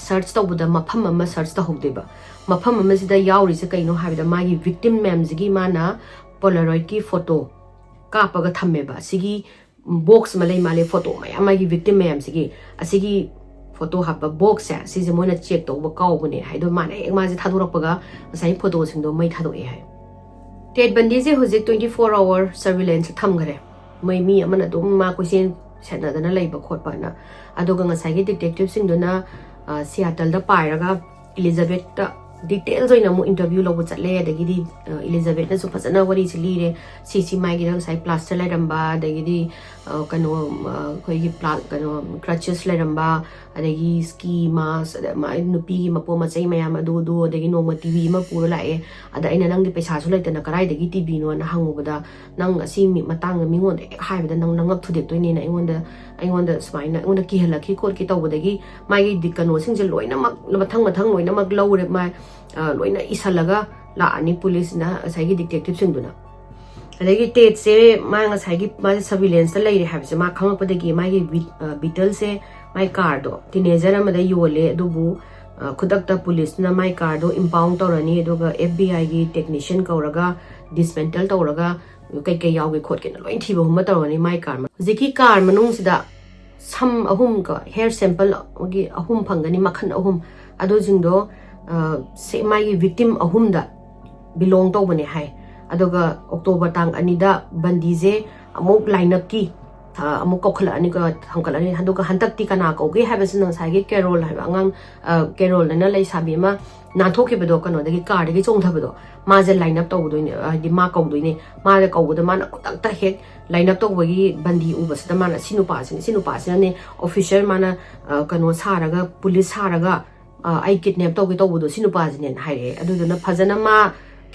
सर्च तौबदा मफम अमा सर्च तौहौदेबा मफम अमसिदा यावरिसे कइनो हाइबदा मागी विक्टिम मैमजिगी माना पोलारॉइड की फोटो कापगा थम्मेबा सिगी बॉक्स मलै माले फोटो मया मागी विक्टिम मैमजिगी असिगी फोटो हापा बॉक्स है सिजे मोइना चेक तौबा काउबने हाइदो माने एक माजे थादोरपगा असै फोटो सिंदो मै थादोए हाय टेट बंदी से हुजिक 24 आवर सर्विलेंस थमगरे मै मी अमना दुम मा क्वेश्चन सेटनादना लैबा खोटपाना अदोगा ngसाइगी डिटेक्टिव सिंदुना सियाटल दा पाइरगा एलिजाबेथ डिटेल्स ओइना मु इंटरव्यू लोबो चले अदगिदी एलिजाबेथ नसु फसना वरी सिलीरे सीसी माइगी ngसाइ प्लास्टर लाइरंबा अदगिदी कनो खोइगी कनो क्रचेस लाइरंबा अदगी स्की मास माइ नुपीगी मपो मचै मयाम अदुदु अदगी नोमा टीवी मा पुरा लाए अदा इना नंगदी पैसा सु लैतना कराइदगी टीवी नो ना हंगुबदा नंग असि मतंग मिंगोन हाइबदा नंग नंगप थुदेक्तोइने ना अइंगोंदा सुमाइना अइंगोंदा किहलखी खोटकी तौबदगी माइगी दिकनो सिंजे लोइना मथंग लोइना मक लौरे माइ लोइना इसलगा लानी पुलिस ना असैगी डिटेक्टिव सिंदुना अदगी टेट से मा ngसाइगी मा सर्विलेंस ता लैरे हाबसे मा खंगपदगी माइगी बीटल से माइ कार दो टीनेजर अमदा योले अदुबु खुदकता पुलिस ना माइ कार दो इंपाउंड तौरनी अदुगा FBI गी टेक्नीशियन कौरगा डिसमेंटल तौरगा कई यावगे खोटके ना लोइन थीबो हुम तौरनी माइ कार जिकी कार मनुंग सिदा सम अहुम का हेयर सैंपल गी अहुम फंगनी मखन अहुम अदो जिंदो से माइगी विक्टिम अहुम दा बिलोंग तौबने हाय अदुगा अक्टोबर तांग अनिदा बंदीजे अमुक लाइनअप की अमुक कौखलअनी का हंकलअनी हदुगा हंतक्ति कना कौगे हाबसिन ngसाइगी कैरोल हाइबा अंगांग कैरोल ना लैसाबी मा नाथोकिबदो कनोदगी कारदगी चोंथबदो माजे लाइनअप तौबदोइने हाइदि मा कौदोइने माजे कौबदा माना कुतक्ता हेक लाइनअप तौबगी बंदी उबसदा माना सिनुपासिने ऑफिसर माना कनो सारगा पुलिस सारगा आई किडनैप तौगे तौबदो सिनुपासिने हाइरे अदुदुना फजना मा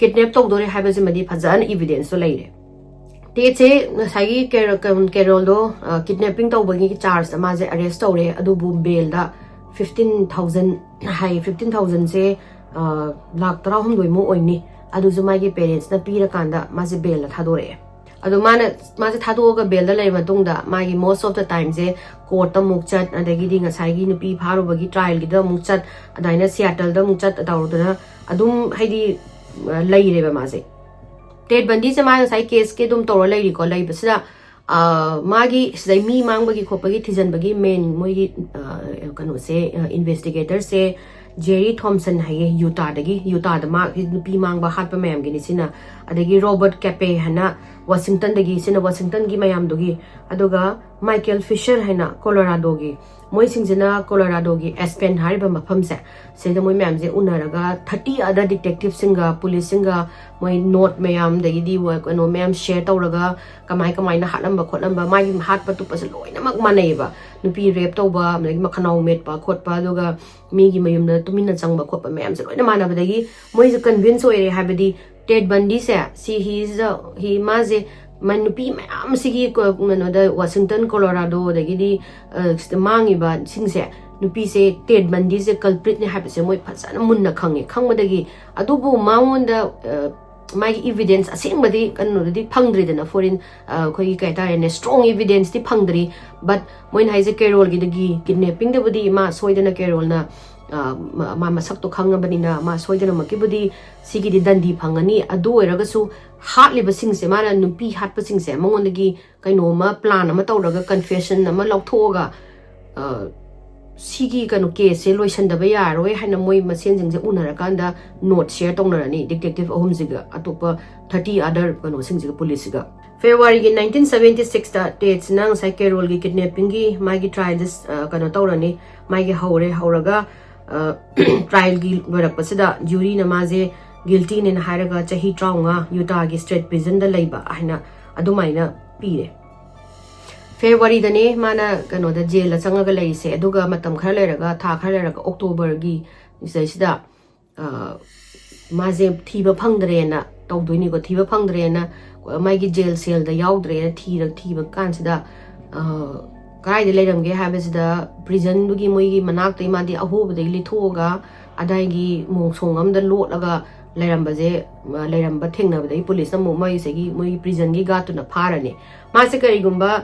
किडनैप तौदोरे हाइबसिमदि फजन एविडेंस तो लैरे Ted se ngasai Carol do kidnapping tawbagi charge ma je arrest tawre adubu bail da 15,000 hai 15,000 se lakh tara hum doi mo oini adu ju mai gi parents na pira kanda ma je bail la thadore adu ma je thado ga bail da lai matung da ma gi most of the time je court ta muk chat adagi di ngasai gi nupi pharu bagi trial gi da muk chat adaina Seattle da muk chat ataru da adum haidi lai re ba ma je Ted Bundy se ma sai case ke dum toro lai ko lai basida magi sai mi mang bagi khopagi thijan bagi main moi gi kanu se investigator se Jerry Thompson hai Utah da ma nupi mang ba hat pa mem gi ni sina adagi Robert Cape hana Washington dagi sina Washington gi mayam dogi aduga Michael Fisher hana Colorado gi moi singjina Colorado gi Aspen hariba mafam se da moi mem je unaraga 30 other detective singa police singa moi note mayam dagi di wa no mem share tawraga kamai na halamba khotamba mai hat patu pas loina mak manai ba nupi rape tawba mai makhanau met pa khotpa aduga mi gi mayum na tumina changba khotpa mem je loina mana ba dagi moi je convince oire habadi Ted Bundy se he maze manupi mayam sigi ko no da Washington Colorado dagi di mangi ba singse nupi se Ted Bundy se culprit ne habise moi phasana munna khangmadagi adubu maunda my evidence asingmadi kanu di phangdri dana foreign khoi kai ta ne strong evidence di phangdri but moin haise Carol gi dagi kidnapping de budi ma soidana Carol na ma masak to khangabani na ma soidana makibudi sigi di dandi phangani adu oiraga su hat liba singse mana nupi hat pa singse mangondagi kaino ma plan ama tawraga confession ama lauthoga sigi kanu case loisandaba yaroi haina moi masen jingje unarakanda note share tongnarani detective ahum jiga atopa 30 other kanu singjiga police ga February 1976 da dates nang sai Carol gi kidnapping gi magi trial this kanu tawrani magi hauraga trial gi lorak pasida jury na maje guilty ne hairaga chahi traunga Utah gi state prison da leiba haina adumaina pire February dane mana kano da jail la changaga leise aduga matam khara leraga tha khara leraga October gi isaisida maje thiba phangdre na tawdoini ko thiba phangdre na mai gi jail cell da yaudre thiba kansida kai de leramge habesida prison du gi moi gi manak tai madi ahu bade lithoga adai gi mongsong am da lotlaga leramba thengna bade police na mo mai se gi moi prison gi ga tu na pharani ma se kari gumba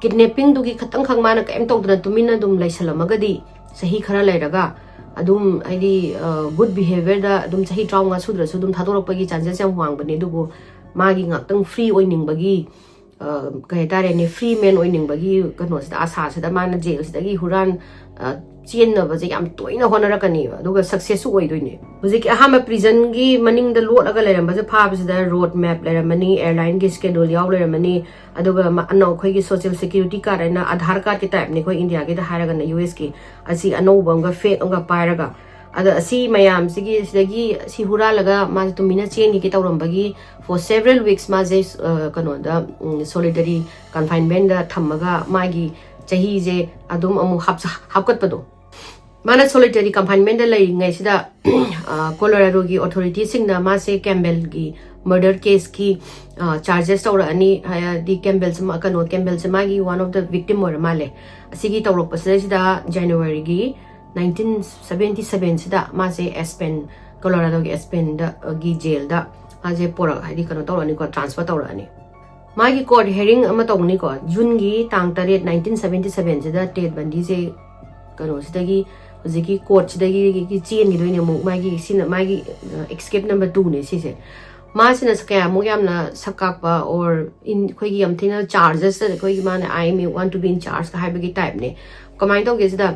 kidnapping du gi khatang khang mana ka em tawdna tumina dum laisalamagadi sahi khara leiraga adum aidi good behavior da adum sahi traunga sudra sudum thadorak pagi chances yam wang bane dubu magi ngakang free oining bagi kai tare ne free man oining bagi kano sida asa sida mana jail sida gi huran chen na baje yam toina honarakani aduga success oidoine hujik ahama prison gi maning da lot aga leram baje phab sida road map leramani airline gi schedule yaw leramani aduga anau khoi gi social security card na aadhar card ki type ne khoi India gi da haraga na US ki asi anau banga fake anga pairaga ada asi mayam sigi sidagi si huralaga ma tumina chen gi tawrambagi for several weeks ma je kano da solitary confinement da thamaga magi chahi je adum amu hapkat pado mana solitary confinement da lai ngai sida Colorado gi authority singna ma se Campbell gi murder case ki charges tawra ani di Campbell sama kano Campbell sama gi one of the victim or male asigi tawrok pasida sida January gi 1977 sida ma se Aspen Colorado gi Aspen da gi jail da ma je pora hadi kano tawrani ko transfer tawrani magi court hearing ama tawni ko June gi tang 3 1977 sida Ted Bundy je kano sidagi hujiki court sidagi gi chen gi doine mu magi sina magi escape number 2 ne sise ma sina skaya mu yamna sakakpa or in khoi gi yam thina charges da khoi gi man I may want to be in charge ka haibagi type ne kamai to ge sida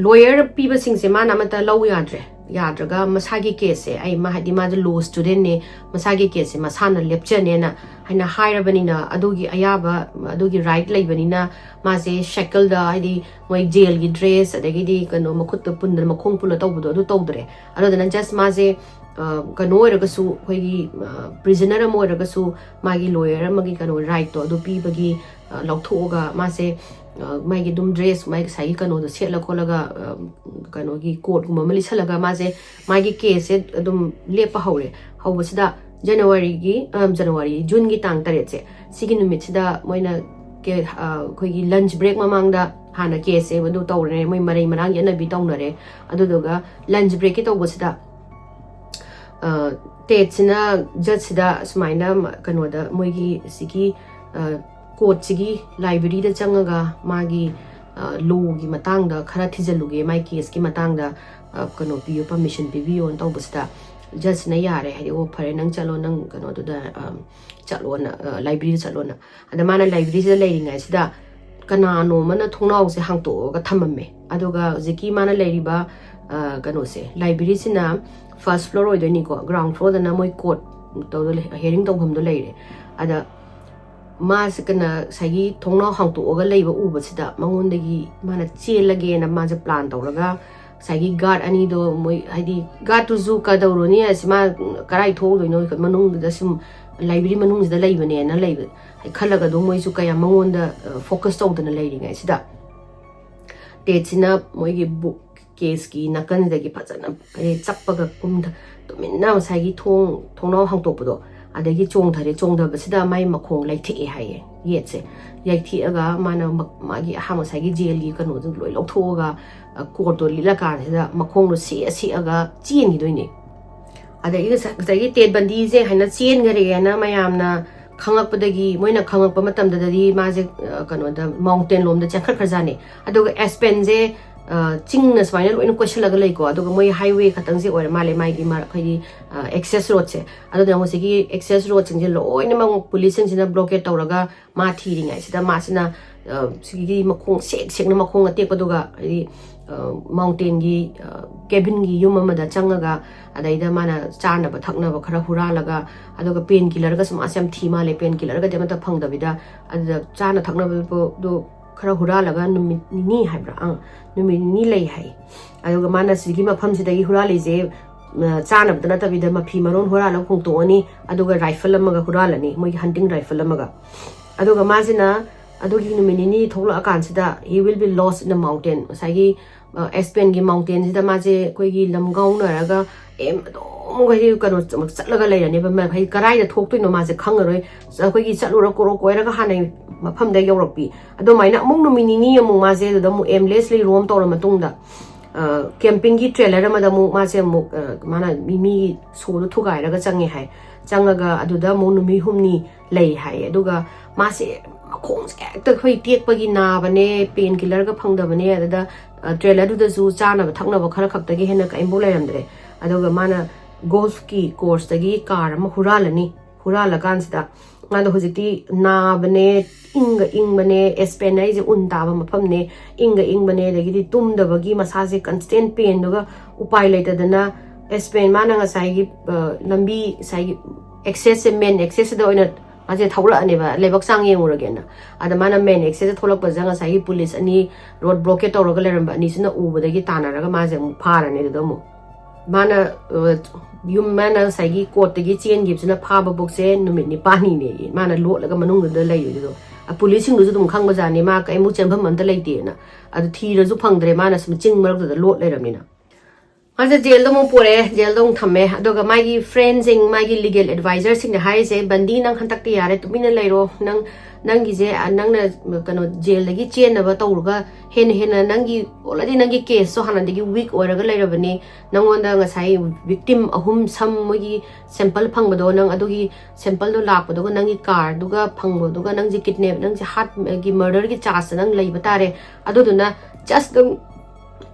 lawyer people sing se mana mata law yadraga masagi case ai ma hadi ma law student ne masagi case masana lecture ne na haina hairabani na adugi ayaba adugi right laibani na ma se shackle da hadi moi jail gi dress adagi di kano makhut pundra makhong pula tawbudo adu tawdre adana just ma se kano eraga su hoi prisoner mo eraga su magi lawyer magi kano right to adu pi bagi lauthoga ma se माइगी दुम dress माइगी Sai कनो the सेटला खोलगा कनो गी coat गुम मली सलगा माजे माइगी case से दुम लेप हौरे हौबसिदा January June gi tang tare che sigi numit sida moina ke khoi gi lunch break mamang da hana case e badu tawre moi marai marang yana bi tawnare aduduga lunch break ki tawbosida Tetsina Jatsida Smaina Kanoda Moigi Siki Court Sigi Library the Changaga Magi Logi Matanga Karatizaluge my case Kimatanga Kanopi permission PV on Tobusta just Nayare had o Parenang Chalonang Kanoda Chalona library Salona and the mana library is a lady as da Kanano Mana Tona se Hangto Tamame Adoga Ziki Mana Lady Ba Ganose library Sina first floor or the ground floor the Namoy court hearing to him the lady. Ada Mas gonna Sagi Tona Hang to over labor Ubasida, Mangundagi, Mana chill again, a magic plant or Sagi guard Anido, Adi got to Zuka the Ronia as Ma Karai told you know, Manung the sim library Manung the labor and a labor. I Kalaga Domo Zuka Mamunda focused out on the lady. I said that. Dates in up Moigi book. Case ki nakan dagi phajana chappaga kumda tuminna masagi thongnaw hangtopdo adagi chongda basida mai makhong laithie haye yetse yaithi aga mana magi ha masagi jail gi kanu jing loi lokthoga court to lila ka da makhong ro si aga chien gi doine adagi sagi Ted Bundy je haina chien gare na mayamna khangakpadagi moina khangakpa matamda dadi ma je kanu da mountain lom da chakhar khajane aduga Aspen je Chingnas final in question lagaleko, Adomoy highway Katansi or Male Maigi Marquidi excess roads. Adamosiki excess roads in Jello, in among police in a blockade Tauraga, Mat heating. I said, Masina Sigi Makong, Signamakong, Tepaduga, mountain gi, cabin gi, Yumama da Changaga, Adaida Mana, Chana, but Takna, Karahuralaga, Adoga painkiller, some Assam Timale painkiller, Gadamata Panga Vida, and the Chana Takna do. Karahuralaga Numini Hybra, Numini lay high. Adogamana Sigima Pumps the Huralize, San of the Nata with the Mapimaron Hurala Kuntoni, Adoga rifle amaga Huralani, my hunting rifle amaga. Adogamazina, Adogi Numini told Akansida, he will be lost in the mountain. Sagi Espengi Mountains, the Maze, Quigi Lamgauna, you can Salaga never met Karai talk to no Maze Kangaroo, Saki Salura Korokoraga Hane, Mapam de Europe. I don't mind Monomini Mumaze, the Mu Leslie Rom Toramatunda. Campingi trailer, Madamu Maze Mana Mimi Solo Tuga, Raga High, Jangaga, Aduda Monumi Humni, Lay High, Aduga, Masi, Makongs, the Hui Tiek Pagina, Bane, Painkiller Panga Bane, the trailer to the zoo, Chana, Tangna, Karakak, the Gehena, Embolandre, Adoga Mana. Golf key course the gi car Mahuralani, Hurala Gansda, Mother Hositi, Nabane, Ingbane, Espena is Undava Mapamne, Ingbane, the Gidi Tum the Vagi Masasi constant pain, Duga, Upilate the Na, Espen Mananga Sagi, Lambi, Sagi, excessive men, excessive the owner, as a Taura never, Levoxang or again. At the Mana men, excessive Tolopazanga Sagi police, any road blockade or Galer, but Nisina over the Gitana, Ragamazam, Parane, the Domo. Mana Mana Sagi court the Gitzian gives in a paba box and Numini Pani, Mana Lord like a Manunga the lady. A policing was on Kangazani, Mark, and Mucham and the lady, at the tea Zupang de Manas, Maching Murk the Lord Leramina. As a jail pore, jail tame, Doga Maggie friends and Maggie legal advisors in the high say Bandina Kantaktiare to Minalero, Nangize, and Nanga jail the Gitchian of a Tauga, Hen Nangi, already Nangi case, so Hana the week or a later Vene, Nangwanda Sai victim of whom some Mogi, Sample Pangadonang, Adogi, Sample do Lap, Doga Nangi car, Duga Pango, Duga Nangi kidnap, Nangi hat, Magi murder, Chas, and Nang Adoduna, just the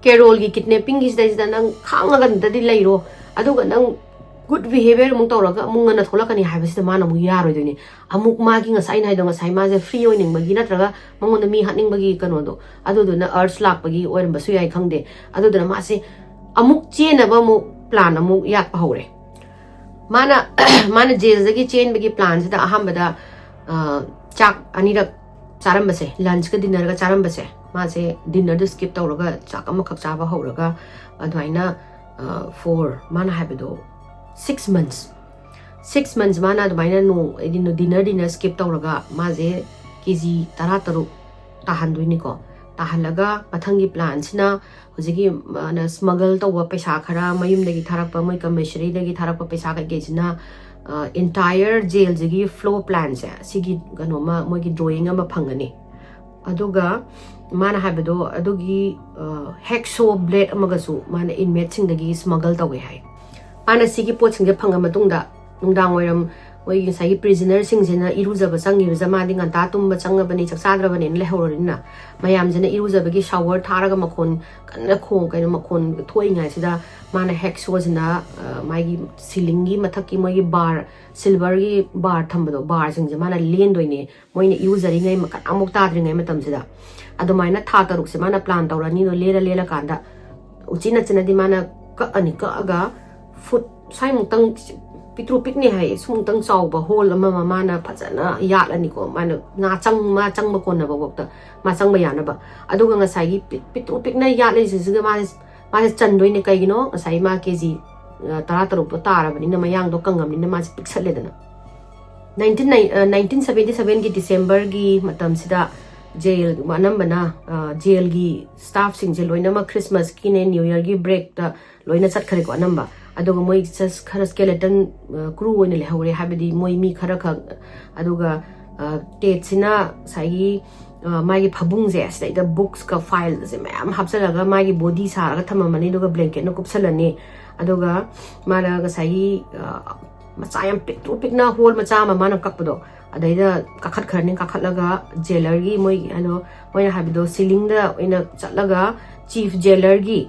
Carol kidnapping is the Nang Kangagan the Lairo, Adoga Nang good behavior Montoraga, Mungana Tolakani has the man of Muyaro, Amuk marking a sign I don't say Maza free owning Magina Traga, Mongo the me hunting Bagi Canodo, other than the earth slap Bagi or Basuya Kangde, other than Masi Amuk chain abamu plan Amuk Yak Pahore. Mana jails the chain Bagi plans the Ahambada Chak Anita Charambase, lunch dinner Charambase. Maze dinner the skip Tauraga, Chakamakak Chava Horaga, Adwaina for Mana Habido 6 months. 6 months mana Adwaina no, dinner skip Tauraga, Maze, Kizi, Tarataru, Tahanduinico, Tahalaga, Matangi plants na, Hosiki smuggle to Pesakara, Mayum the Gitarapa, Moika Mishri, the Gitarapa Pesaka Gazina, entire jail jigi floor plan se sigi kanoma mogi drawing ama phangani aduga mana habado adugi hacksaw blade amagasu mana inmate sing dagi smuggle tawe hai ana sigi pot sing je phanga matungda nungdang oiram oi sai prisoner sing jena irujaba changi jama ding anta tumba changabani chaksadrabani lehorina mayam jena irujabagi shower tharaga makhon kanna khong kaino makhon thoinga sida mana hacksaw jena magi ceiling gi mathaki moi bar silver gi bar thambado bar sing je mana lendoine moine irujari ngai makan amuk tadri ngai matam sida adumaina tha taruk se mana plan tawrani no lela kanda uchina china di mana ka ani ka aga foot sai mutang pitru pikni hai sumtang chawba hole ama mana phajana yalani ko mana nga chang ba kon na ba bokta ma chang ba yana ba aduga nga sai pitru pikna yalai siga ma chandoi ne kai gino sai ma keji tara taruk to tara bani na mayang do kangam ni na ma piksale dana 1977 gi December gi matam sida jail manam bana jail gi staff sing je loina ma Christmas ki ne New Year gi break ta loina chat khare ko anamba aduga moi just khara skeleton crew oine le hore habidi moi mi khara kha aduga tet sina sai magi phabung je asai da books ka file je mayam hapsalaga magi body saraga thamamani aduga blanket no kupsalani aduga mara ga sai macayam pikna hole macha ma mana kakpado adaida kakhat kharning kakhatlaga jailer gi moi ano moina habido ceiling da oina chatlaga chief jailer gi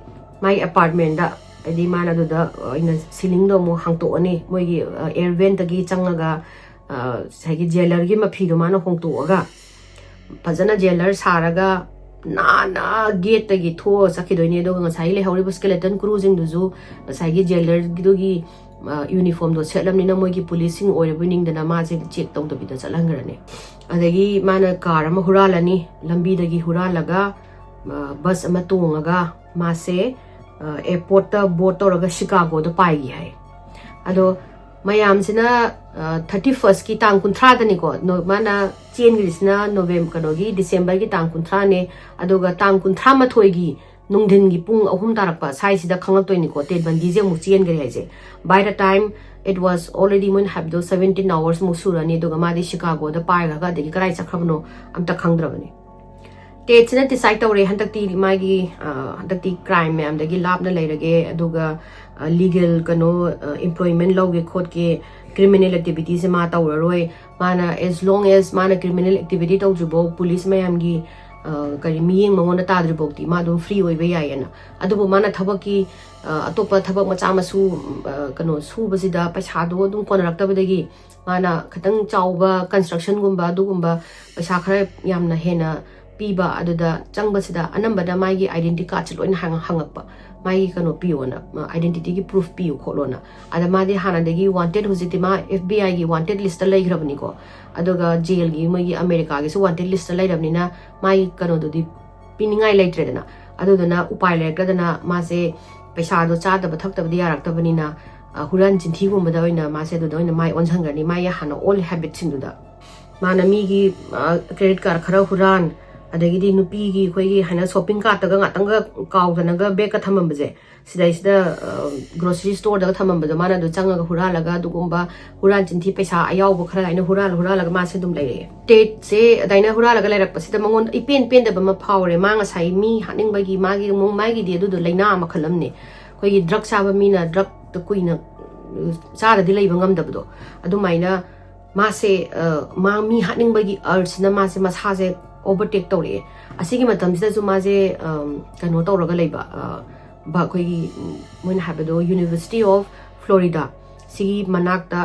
my apartment da adi mana do da ina ceiling do mo hangto ani moi gi air vent gi changaga sagi jailer gi ma phi do mana hongto aga phajana jailer saraga na gate gi tho sakhidoine do ngasai le hori skeleton cruising du ju sagi jailer gi do gi uniform do selamni na moi gi policing oire buning dana ma je check taw do bi da chalangrane adagi mana car ama huralani lambi dagi huralaga bus ama tongaga ma se airport ta boat toraga Chicago do pai gi hai ado mayam sina 31st ki tang kunthra dani ko no mana chen grisna November kano gi December gi tang kunthra ne adoga tang kunthra ma thoi gi nungdin gi pung ahum tarakpa sai sida khangal toini ko Ted Bundy je mu chen gari haije by the time it was already mun have those 17 hours mu surani doga ma di Chicago da pai ga de karai chakhabno amta khangdrabani Ted sina decide tawre hantakti magi hantakti crime me amdagi labna leirage aduga legal kano employment loge khot ke criminal activities ma tawroi mana as long as mana criminal activity tawjubo police mayam gi kari miyeng mangona tadri bokti ma dum free oi be yayana adubu mana thabaki atopa thabak macha masu kano su basida paisa do dum konaraktabadagi mana khatang chawba construction gumba dugumba paisa khara yamna hena piba aduda changbasida anambada magi identity card loina hangakpa magi kano piona identity gi proof piu kholona ada madi hana degi wanted hujitima FBI gi wanted list lai grabni ko aduga jail gi magi America gi su wanted list lai rabni na magi kano dodi piningai laitre dana adudana upai lekadana mase paisa do cha da bathak tabdi yarak tabani na huran chinthi gumbada oina mase do doina mai onsangarni mai hana all habits sinduda mana mi gi credit card khara huran adagidi nupi gi khoi gi hana shopping cart ta nga tanga kaw dana ga bag ka thamam baje sida grocery store da thamam baje mana do changa ga hura laga dugumba huran chinthi paisa ayaw bu khara aina hura laga ma se dum lai tet se daina hura laga lairak pasida mangon ipen da ba ma phawre ma nga sai mi haning bagi magi mong magi di du laina ma khalamne khoi gi drug saba mi na drug to kuina sa da dilai bangam da bdo adumaina ma se ma mi haning bagi urge na ma se masa je overtake tawre asigi matam sida su ma je kano tawraga leiba ba khoi moin habado University of Florida sigi manakta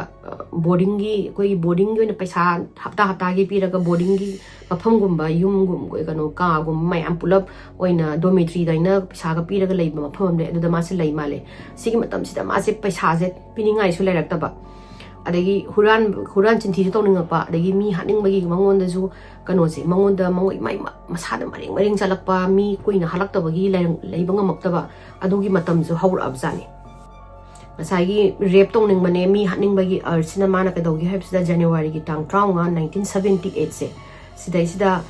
boarding gi koi boarding gi na paisa hapta gi piraga boarding gi mafam gumba yum gum koi kano ka gum mai am pulap oina dormitory daina paisa ga piraga leiba mafam le aduda ma se lei male sigi matam sida ma se paisa je piningai su lairak taba adagi huran chinthi to ningpa adagi mi haning bagi mangon da ju kano se mangon da mangoi mai masa da maring chalakpa mi koina halakta bagi leibanga maktaba adugi matam ju haur abjani masagi rape tong ning mane mi haning bagi arsina mana ka dogi habsida January gi tang 1978 se sida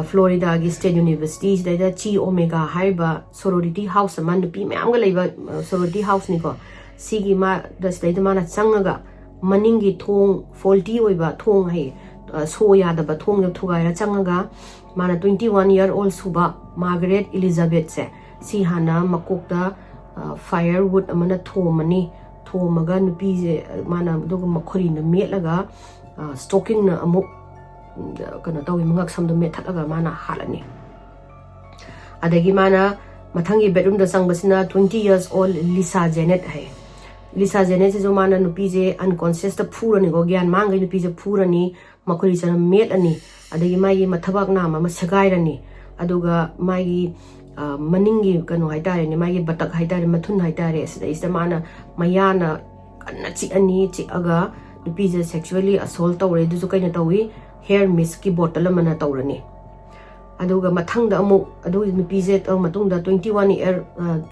Florida gi State University sida Chi Omega haiba sorority house man nupi mayam ga leiba sorority house ni ko sigi ma da sida mana changaga maningi thong faulty oiba thong hai so yadaba thong jab thugaira changaga mana 21-year-old suba Margaret Elizabeth se si hana makokda firewood amana thomani thomaga nupi je mana doga makhori na metlaga stocking na amuk kana tawi mangak samdo methaga mana halani adagi mana mathangi bedroom da sangbasina 20 years old Lisa Janet hai Lisa Janet se jo mana nupi je unconscious ta phurani go gyan mangai nupi je phurani makhori chana metani adagi mai mathabak na ma sagairani aduga mai maningi kano haitare ni mai batak haitare mathun haitare sida isa mana mayana kanna chi ani chi aga nupi je sexually assault tawre du ju kaina tawi hair mist ki bottle mana tawrani aduga mathangda amu adu nupi je taw matungda 21 year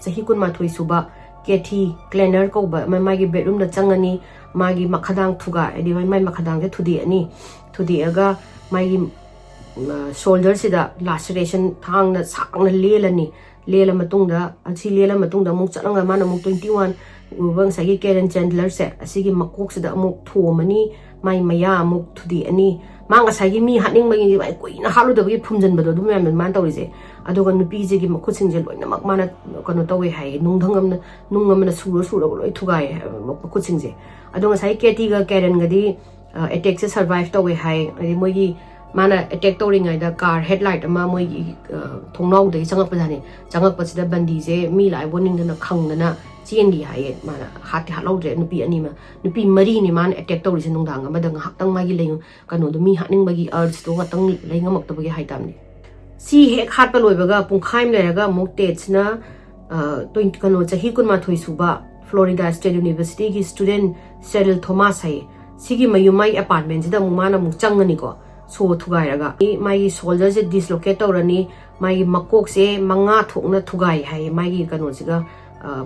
chahi kun ma thoi suba kethi cleaner ko ba mai gi bedroom da changani magi makhadang thuga edi mai makhadang je thudi ani thudi aga mai shoulder sida laceration thang na sang na lelani lela matungda asi lela matungda muk chalanga mana muk 21 ubang sagi Karen Chandler se asigi makok sida muk thomani mai maya muk thudi ani manga sagi mi haning magi bai koina halu da gi phumjan bado dum yam man tawrise adoga nupi je gi makhutsing je loina mak mana kono tawi hai nungdhangam na nungam na sura loi thugai makhutsing je adoga sai Katie ga Karen ga di attack se survive tawi hai ani mogi mana attack tawringai da car headlight ama moi thongnau de changak pajani changak pasida bandi je mi lai warning na khangna chendi hai mana hati halaude nupi ani ma nupi mari ni man attack tawri se nungdang ama da haktang magi leyu kanu do mi haning bagi urge to ngatang lengamak tabagi hai tamni si hek hat pa loibaga pungkhaim leraga mok tech na 20 kanu chahi kun ma thoi suba Florida State University gi student Cyril Thomas hai sigi mayumai apartment jida mumana muk changani ko so thugai raga mai soldier je dislocate tawrani mai makok se manga thokna thugai hai mai kanu siga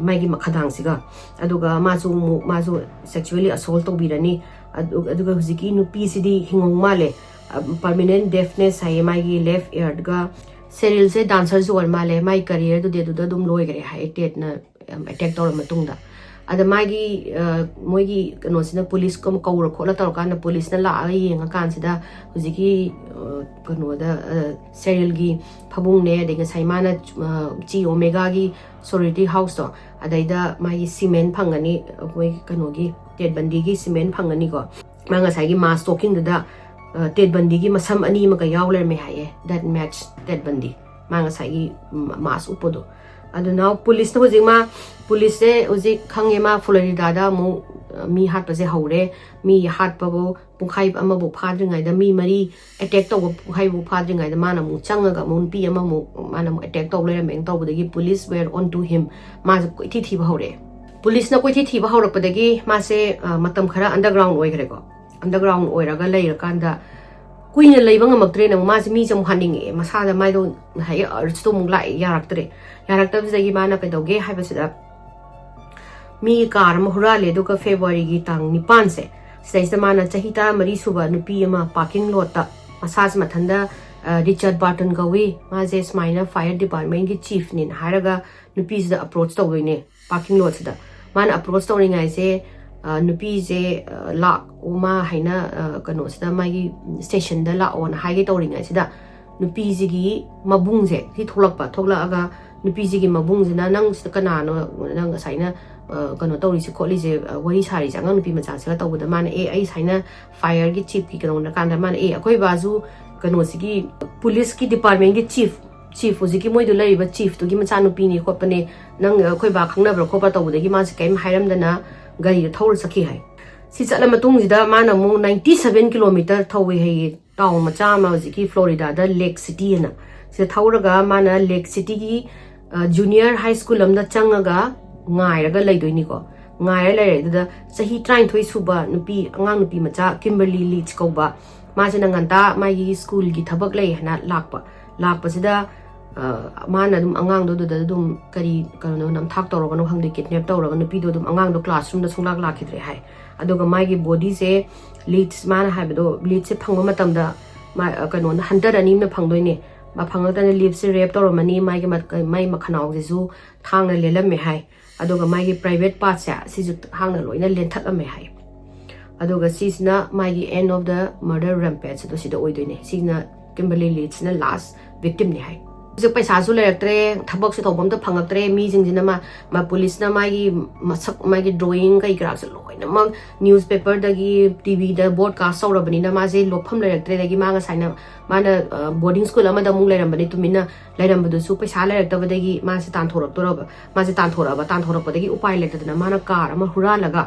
mai makhadang siga aduga mazu sexually assault tawbirani aduga huziki nupi sidi hingong male permanent deafness hai mai left ear ga Cyril se dancer jo male mai career du de du dum loi gare hai tet na attack tawra matungda ada magi moigi kano sina police kom kawra khola tar kana police na la yenga kan sida hujiki kano da Cyril gi phabung ne de sai mana chi omega gi sorority house to adaida magi cement phangani moi kano gi Ted Bundy gi cement phangani ko manga sai gi mass talking da Ted Bundy gi masam ani ma ka yawler me haye that match Ted Bundy manga sai gi mass upodo adu now police na hujik ma police se hujik khange ma Florida da mu Mihatpa se haure Mihatpa go pungkhai ama bo phadringai da mi mari attack to pungkhai bo phadringai da mana mu changaga mun pi ama mu mana mu attack to lera meng to budagi police were on to him ma ko thi ba haure police na ko thi ba haure padagi ma se matam khara underground oi gre ko underground oiraga leira kanda kuina leiba ngamaktre na ma se mi jam haninge masa da mai do hai urge to mung lai yarakta bidagi mana pedoge haibasida mi car ma hurale duka February gi tang nipan se saisa mana chahita mari suba nupi ama parking lot ta masaj mathanda Richard Barton gawi ma je Smyrna fire department gi chief nin haraga nupi da approach tawine parking lot da man approach tawringai se nupi je lak uma haina kano sida mai station da la on haige tawringai sida nupi ji mabung je ki tholak aga nupi ji mabung jina nang kana no nang saina kano tawri si kholi je wari sari jang nupi macha sela tawda mana ai saina fire gi chief ki kano na kanda mana akoi bazu kano sigi police ki department gi chief hojiki moi do lari ba chief to gi macha nupi ni khopane nang akoi ba khangna bro khopa tawda gi ma se kaim hairam dana gari da thawr sakhi hai si chala matung jida mana mu 97 km thawi hai town macha ma hojiki Florida da Lake City na se thawraga mana Lake City gi junior high school amda changaga ngai raga leidoi ko ngai le da sahi train thoi suba nupi angang nupi macha Kimberly Leach ko ba ma jana nganta mai school gi thabak lei hana lakpa sida mana dum angang do dum kari kano nam thak tawra no hangde kidnap tawra nupi do dum angang do classroom da sunglak lakhidre hai adoga mai gi body se Leach mana ha do Leach se phangma matam da ma kano na 100 ani me phangdoi ne ma phangata ne leave se rap tawra mani mai gi mai makhanau jesu thang na lelam me hai adoga mai gi private part sa si ju hang na loina len that ame hai aduga sisna magi end of the murder rampage do sida oidoine sina Kimberly Leedsna last victim ni hai जो पैसा सु लेरक्त्रे थबक से थोबम त फंगक्त्रे मी जिंजिना मा police ना मागी मसक मागी ड्राइंग कई ग्राफ से लोइना म न्यूज़पेपर दगी टीवी द ब्रॉडकास्ट सौरबनी ना माजे लोफम लेरक्त्रे दगी मागा साइना माना बोर्डिंग स्कूल अमा द मुंग लेरमबनी तुमिना लेरमबदुसु पैसा लेरक्तबदगी मासे तानथोरक्तोरब मासे तानथोरबदगी उपाय लेतदना माना कार अमा हुरालगा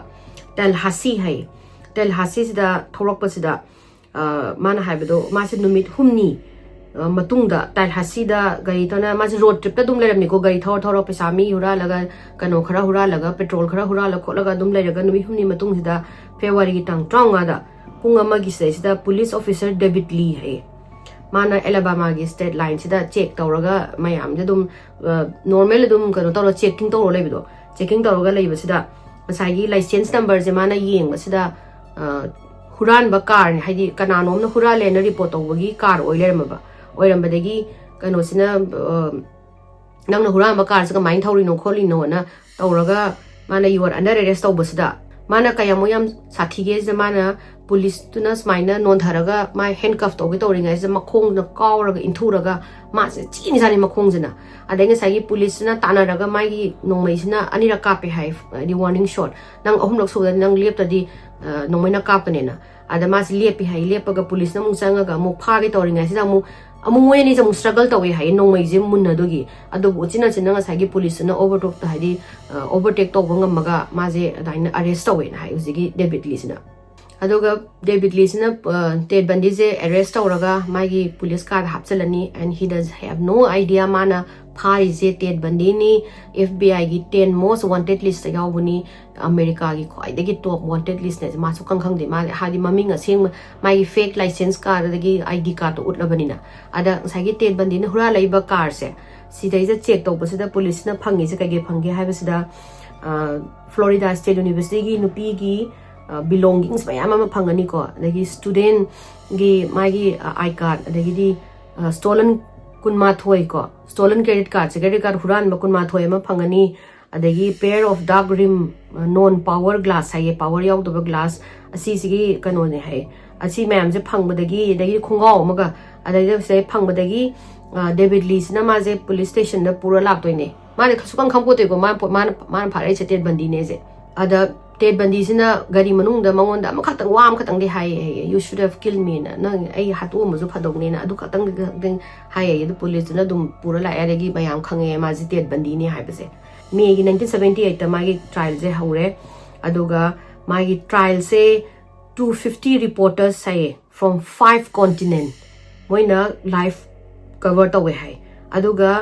तेलहासी है तेलहासी सिदा थोरक्पसिदा माना हाइबदो मासे नुमित हुमनी matungda Tallahassee-da gari tana mas road trip ta dum leramni ko gari thor paisa mi hura laga kano khara hura laga petrol khara hura la kholaga dum leraga numi humni matung sida February gi tang tronga da pung ama gi sida police officer David Lee hai mana Alabama gi state line sida check tawraga mayam je dum normal dum kano tawra checking tawro lebido checking tawraga leiba sida masai gi license number je mana yeng sida huran ba car ni haidi kananom na hura le na report tawbagi car oiler ba oirambadagi kanosina nangna huramba car sa main thawri no kholi no na tawraga mana you are under arrest tawbasida mana kayamoyam sathige je mana police tuna smaina non tharaga my handcuff tawge tawringa je makhong na kawraga inthuraga ma se chini sani makhong jena adenga sagi police na tanaraga mai gi nongmai sina anira kape hai di warning shot nang ahum lok so nang lep tadi nongmai na kapane na ada mas lepi hai lepaga police na mung sanga ga mu phage tawringa sida mu amung ni sam struggle tawi hai no mai je mun na dogi adu china china nga sagi police na overtake ta hai overtake to bangam maga ma je daina arrest tawi na hai usigi David Lee sina aduga David Lee sina Ted Bundy je arrest tawraga magi police car hapchalani and he does have no idea mana phari je Ted Bundy ni FBI gi 10 most wanted list yawbuni America gi khoi dagi top wanted list ne ma su khang de ma hadi maming aseng mai fake license card dagi ID card to utlabani na ada sagi Ted Bundy na hura laiba car se sidai je check to basida police na phangi se kage phange haibasida Florida State University gi nupi gi belongings mayam ama phangani ko dagi student gi magi I card dagi di stolen kunma thoi ko stolen credit card huran ba kunma thoi ma phangani adagi pair of dark rim non power glass hai power yaw do glass asi sigi kano ne hai asi mayam je phangbadagi dagi khungao maga adagi se phangbadagi David Lee na ma je police station da pura lak toine ma ne khasukang khangpote ko ma phare che Ted Bundy ne je ada Ted Bundy sina gari manung da mangon da makhatang wam khatang de hai you should have killed me na ai hatu ma ju phadong ne na adu khatang ding hai the police na dum pura la aregi mayam khange ma ji Ted Bundy ne hai base May 1978 ta magi trial je haure aduga magi trial se 250 reporters say from 5 continent moina live cover tawe hai aduga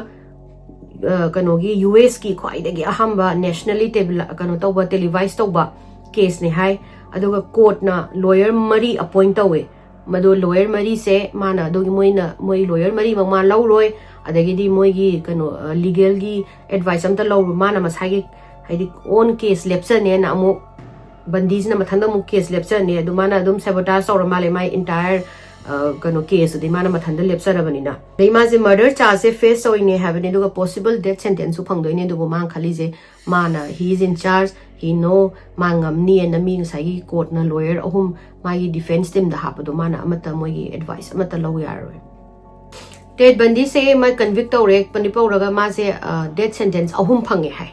kanogi US ki khwai dagi ahamba nationally kano tawba televised tawba case ne hai aduga court na lawyer mari appoint tawe madu lawyer mari se mana dogi moi lawyer mari ma lawroi adagi di moi gi kano legal gi advice amta lawru mana masagi haidi on case lepsa ne na amu bandis na mathanda mu case lepsa ne adu mana adum sabotage saur male mai entire kano case di mana mathanda lepsa rabani na dei ma je murder charge se face soine have ne duga possible death sentence su phangdoi ne dugo mang khali je mana he is in charge he know mangam ni na mi ngai court na lawyer ahum mai defense team da hapado mana amata moi gi advice amata law yaroi Ted Bundy se mai convict tawrek panipaw raga ma se death sentence ahum phange hai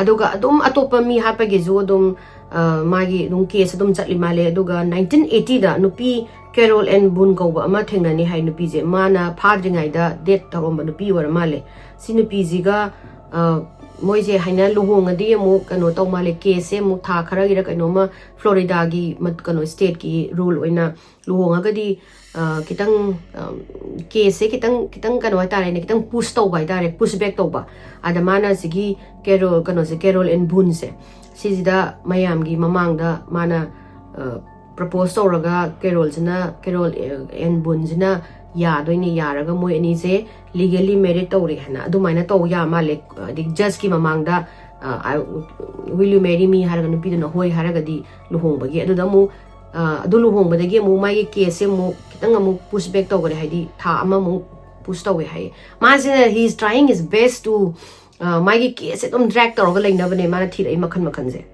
aduga adum atopa mi hapa ge ju adum magi dum case adum chatli male aduga 1980 da nupi Carol and Boone ko ba ama thengnani hai nupi je mana phadringai da death tawromba nupi war male si nupi ji ga moi je haina luhong adi mu kano taw male case mu tha khara gi ra kano ma Florida gi mat kano state ki rule oina luhong agadi kitang case kitang kano tare ne kitang push taw bai tare push back taw ba adamana sigi Carol kano se Carol and Boone se sida mayam gi mamang da mana propose tawraga Carol and Boone jina ya doini yaraga moi ani se legally married tawri hana adumaina taw ya male the judge ki mamang da will you marry me haraga nupi na hoi haraga di luhong bagi adu da mu adu luhong badagi mu mai case mu kitang mu push back tawre haidi tha ama mu push tawwe hai ma he is trying his best to mai case dum drag tawga laina bane mana thir ai makhan je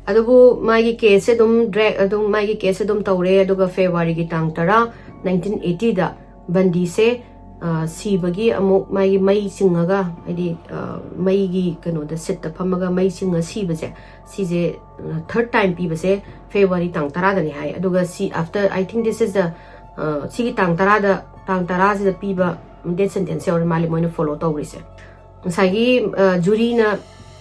ꯑꯗꯨꯕꯨ ꯃꯥꯒꯤ ꯀꯦꯁꯁꯦ ꯑꯗꯨꯝ drag ꯑꯗꯨꯝ ꯃꯥꯒꯤ ꯀꯦꯁꯁꯦ ꯑꯗꯨꯝ ꯇꯧꯔꯦ ꯑꯗꯨꯒ ꯐꯦꯕ꯭ꯔꯨꯋꯥꯔꯤꯒꯤ ꯇꯥꯡ 10 1980ꯗ ꯕꯟꯗꯤꯁꯦ ꯁꯤꯕꯒꯤ ꯑꯃꯨꯛ ꯃꯥꯒꯤ ꯃꯩ ꯆꯤꯡꯉꯒ ꯍꯥꯏꯗꯤ ꯃꯩꯒꯤ ꯀꯩꯅꯣꯗ ꯁꯤꯠꯇ ꯐꯝꯃꯒ ꯃꯩ ꯆꯤꯡꯉ ꯁꯤꯕꯁꯦ ꯁꯤꯁꯦ ꯊꯔꯗ ꯇꯥꯏꯝ ꯄꯤꯕꯁꯦ ꯐꯦꯕ꯭ꯔꯨꯋꯥꯔꯤ ꯇꯥꯡ 10ꯗꯅꯤ ꯍꯥꯏ ꯑꯗꯨꯒ ꯁꯤ ꯑꯥꯐꯇꯔ ꯑꯥꯏ ꯊꯤꯡ ꯗꯤꯁ 이즈 ꯁꯤꯒꯤ ꯇꯥꯡ 10ꯁꯤꯗ ꯄꯤꯕ ꯗꯦꯠ ꯁꯦꯟꯇꯦꯟꯁ ꯌꯥꯎꯔꯦ ꯃꯥꯜꯂꯦ ꯃꯣꯏꯅ ꯐꯣꯂꯣ ꯇꯧꯔꯤꯁꯦ ꯉꯁꯥꯏꯒꯤ ꯖꯨꯔꯤꯅ